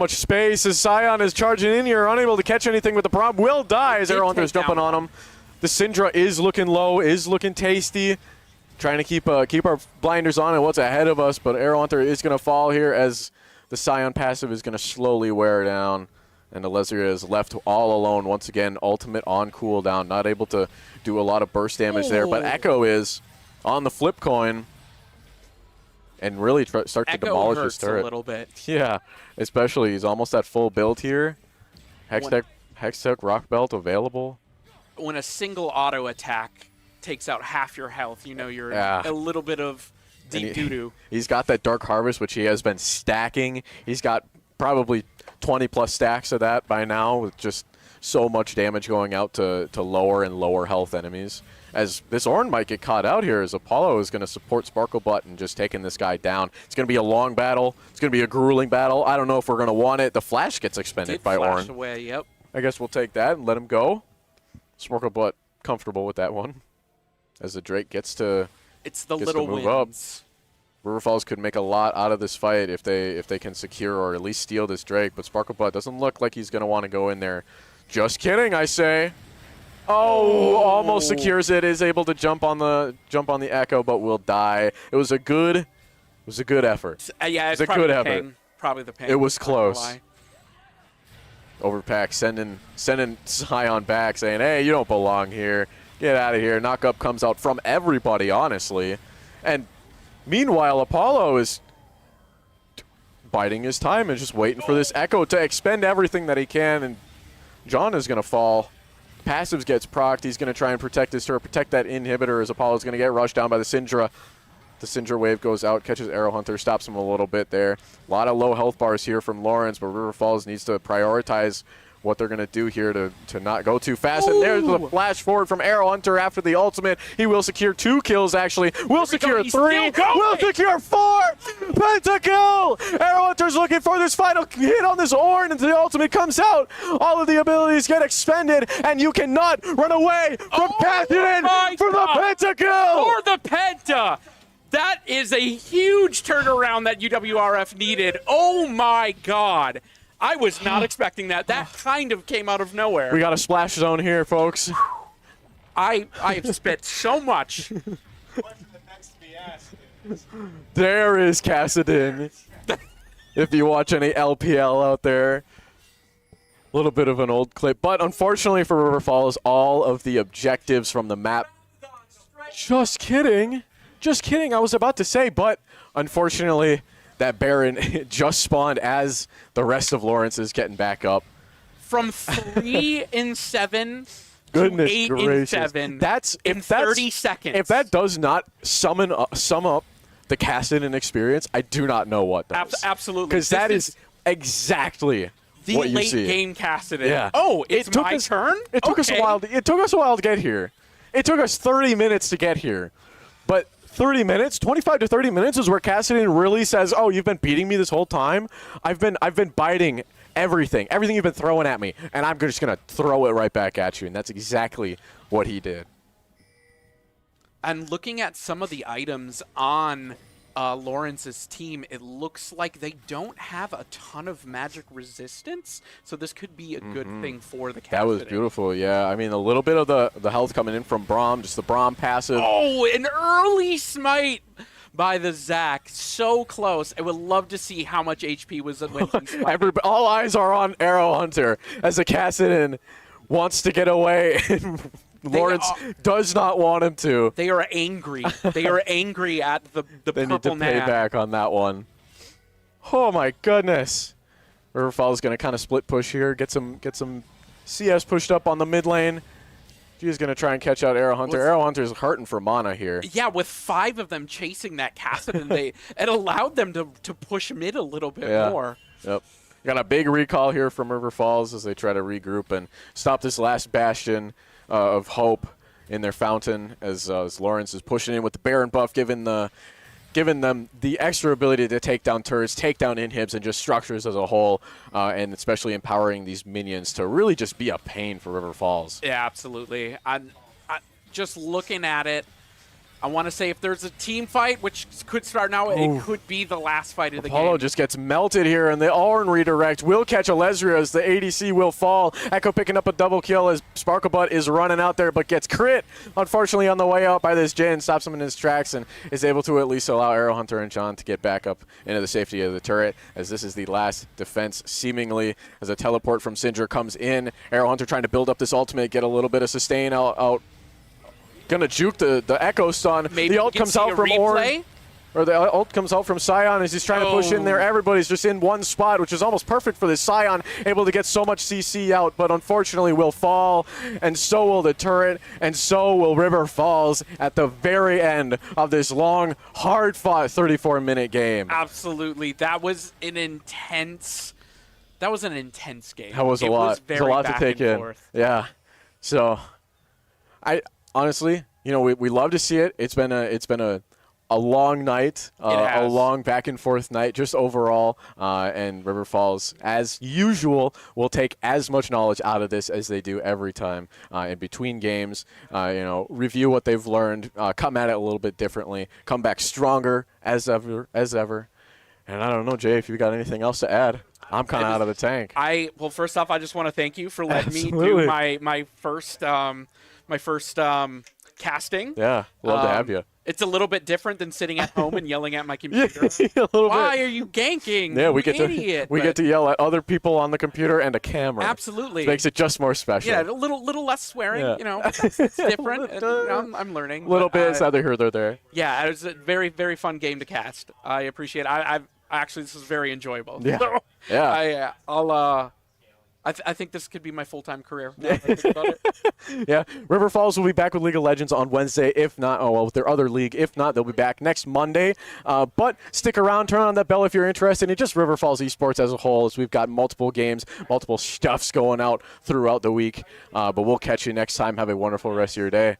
space as Sion is charging in here, unable to catch anything with the Braum. Will die as Arrow Hunter's jumping on him. The Syndra is looking low, is looking tasty. Trying to keep our blinders on and what's ahead of us, but Arrow Hunter is going to fall here as the Sion passive is going to slowly wear down. And Alezria is left all alone once again, ultimate on cooldown. Not able to do a lot of burst damage there, but Echo is on the flip coin. And really start to demolish his turret. A little bit. Yeah, especially he's almost at full build here. Hextech Rock Belt available. When a single auto attack takes out half your health, you know you're in a little bit of deep doo-doo. He's got that Dark Harvest, which he has been stacking. He's got probably 20-plus stacks of that by now with just so much damage going out to lower and lower health enemies. As this Ornn might get caught out here, as Apollo is going to support Sparklebutt and just taking this guy down. It's going to be a long battle. It's going to be a grueling battle. I don't know if we're going to want it. The flash gets expended by Ornn. Away, yep. I guess we'll take that and let him go. Sparklebutt comfortable with that one. As the Drake gets to move up. River Falls could make a lot out of this fight if they can secure or at least steal this Drake, but Sparklebutt doesn't look like he's going to want to go in there. Just kidding, I say. Almost secures it. Is able to jump on the Echo, but will die. It was a good effort. Yeah, it's a good effort. Probably the pain. It was close. Overpack sending Sion back, saying, "Hey, you don't belong here. Get out of here." Knockup comes out from everybody, honestly, and meanwhile Apollo is biding his time and just waiting for this Echo to expend everything that he can, and John is going to fall. Passives gets procced. He's going to try and protect his turret, protect that inhibitor as Apollo's going to get rushed down by the Syndra. The Syndra wave goes out, catches Arrow Hunter, stops him a little bit there. A lot of low health bars here from Lawrence, but River Falls needs to prioritize what they're going to do here to not go too fast. And there's the flash forward from Arrow Hunter after the ultimate. He will secure 2 kills, actually. Will secure 3. Will secure 4. Pentakill! Arrow Hunter's looking for this final hit on this Ornn, and the ultimate comes out. All of the abilities get expended, and you cannot run away from Catherine for the Pentakill! For the Penta! That is a huge turnaround that UWRF needed. Oh my god. I was not expecting that. That kind of came out of nowhere. We got a splash zone here, folks. I have spit so much. There is Kassadin. If you watch any LPL out there. A little bit of an old clip. But unfortunately for River Falls, all of the objectives from the map. Just kidding. Just kidding. I was about to say, but unfortunately, that Baron just spawned as the rest of Lawrence is getting back up. From 3 in 7 Goodness to 8 gracious. in 7 That's in if that's, 30 seconds. If that does not sum up the Kassadin experience, I do not know what does. Absolutely. Because that is exactly the what you late see. game Kassadin. Yeah. Oh, it's my turn? It took us a while. It took us a while to get here. It took us 30 minutes to get here. But 30 minutes, 25 to 30 minutes is where Kassadin really says, "Oh, you've been beating me this whole time. I've been biting everything you've been throwing at me, and I'm just gonna throw it right back at you." And that's exactly what he did. And looking at some of the items on Lawrence's team, it looks like they don't have a ton of magic resistance, so this could be a good thing for the Kassadin. That was beautiful, yeah. I mean, a little bit of the health coming in from Braum, just the Braum passive. Oh, an early smite by the Zac. So close. I would love to see how much HP was when he smited. All eyes are on Arrow Hunter as the Kassadin wants to get away. Lawrence does not want him to. They are angry. They are angry at the They need purple to pay nab. back on that one. Oh my goodness. Riverfall is going to kind of split push here, get some CS pushed up on the mid lane. She's going to try and catch out Arrow Hunter. Arrow Hunter's hurting for mana here. Yeah, with 5 of them chasing that Kassadin, it allowed them to push mid a little bit more. Yep. Got a big recall here from River Falls as they try to regroup and stop this last bastion of hope in their fountain as Lawrence is pushing in with the Baron buff, giving them the extra ability to take down turrets, take down inhibs, and just structures as a whole, and especially empowering these minions to really just be a pain for River Falls. Yeah, absolutely. I just looking at it, I want to say if there's a team fight, which could start now, it could be the last fight of the game. Apollo just gets melted here, and the Ornn redirect will catch Alezria as the ADC will fall. Echo picking up a double kill as Sparklebutt is running out there, but gets crit, unfortunately, on the way out by this Jhin, stops him in his tracks, and is able to at least allow Arrow Hunter and John to get back up into the safety of the turret, as this is the last defense, seemingly, as a teleport from Syndra comes in. Arrow Hunter trying to build up this ultimate, get a little bit of sustain out. Gonna juke the Echo stun. Maybe the ult comes out from Ornn. Or the ult comes out from Sion as he's trying to push in there. Everybody's just in one spot, which is almost perfect for this Sion, able to get so much CC out, but unfortunately will fall, and so will the turret, and so will River Falls at the very end of this long, hard-fought 34-minute game. Absolutely. That was an intense game. That was a lot. Was very it was a lot to back take and in. forth. Yeah. So, honestly, we love to see it. It's been a long night, a long back and forth night, just overall. And River Falls, as usual, will take as much knowledge out of this as they do every time in between games. Review what they've learned, come at it a little bit differently, come back stronger as ever. And I don't know, Jay, if you got anything else to add. I'm kind of out of the tank. Well, first off, I just want to thank you for letting me Absolutely. do my first casting. Yeah, love to have you. It's a little bit different than sitting at home and yelling at my computer. a little Why bit. are you ganking? Yeah, we You get idiot. to yell at other people on the computer and a camera. Absolutely. It makes it just more special. Yeah, a little less swearing. Yeah. It's different. And, I'm learning. A little but, bit. It's neither here nor there. Yeah, it was a very, very fun game to cast. I appreciate it. Actually, this was very enjoyable. Yeah. So, Yeah. I think this could be my full-time career. Now that I think about it. Yeah, River Falls will be back with League of Legends on Wednesday. If not, with their other league. If not, they'll be back next Monday. But stick around, turn on that bell if you're interested in just River Falls Esports as a whole, as we've got multiple games, multiple stuffs going out throughout the week. But we'll catch you next time. Have a wonderful rest of your day.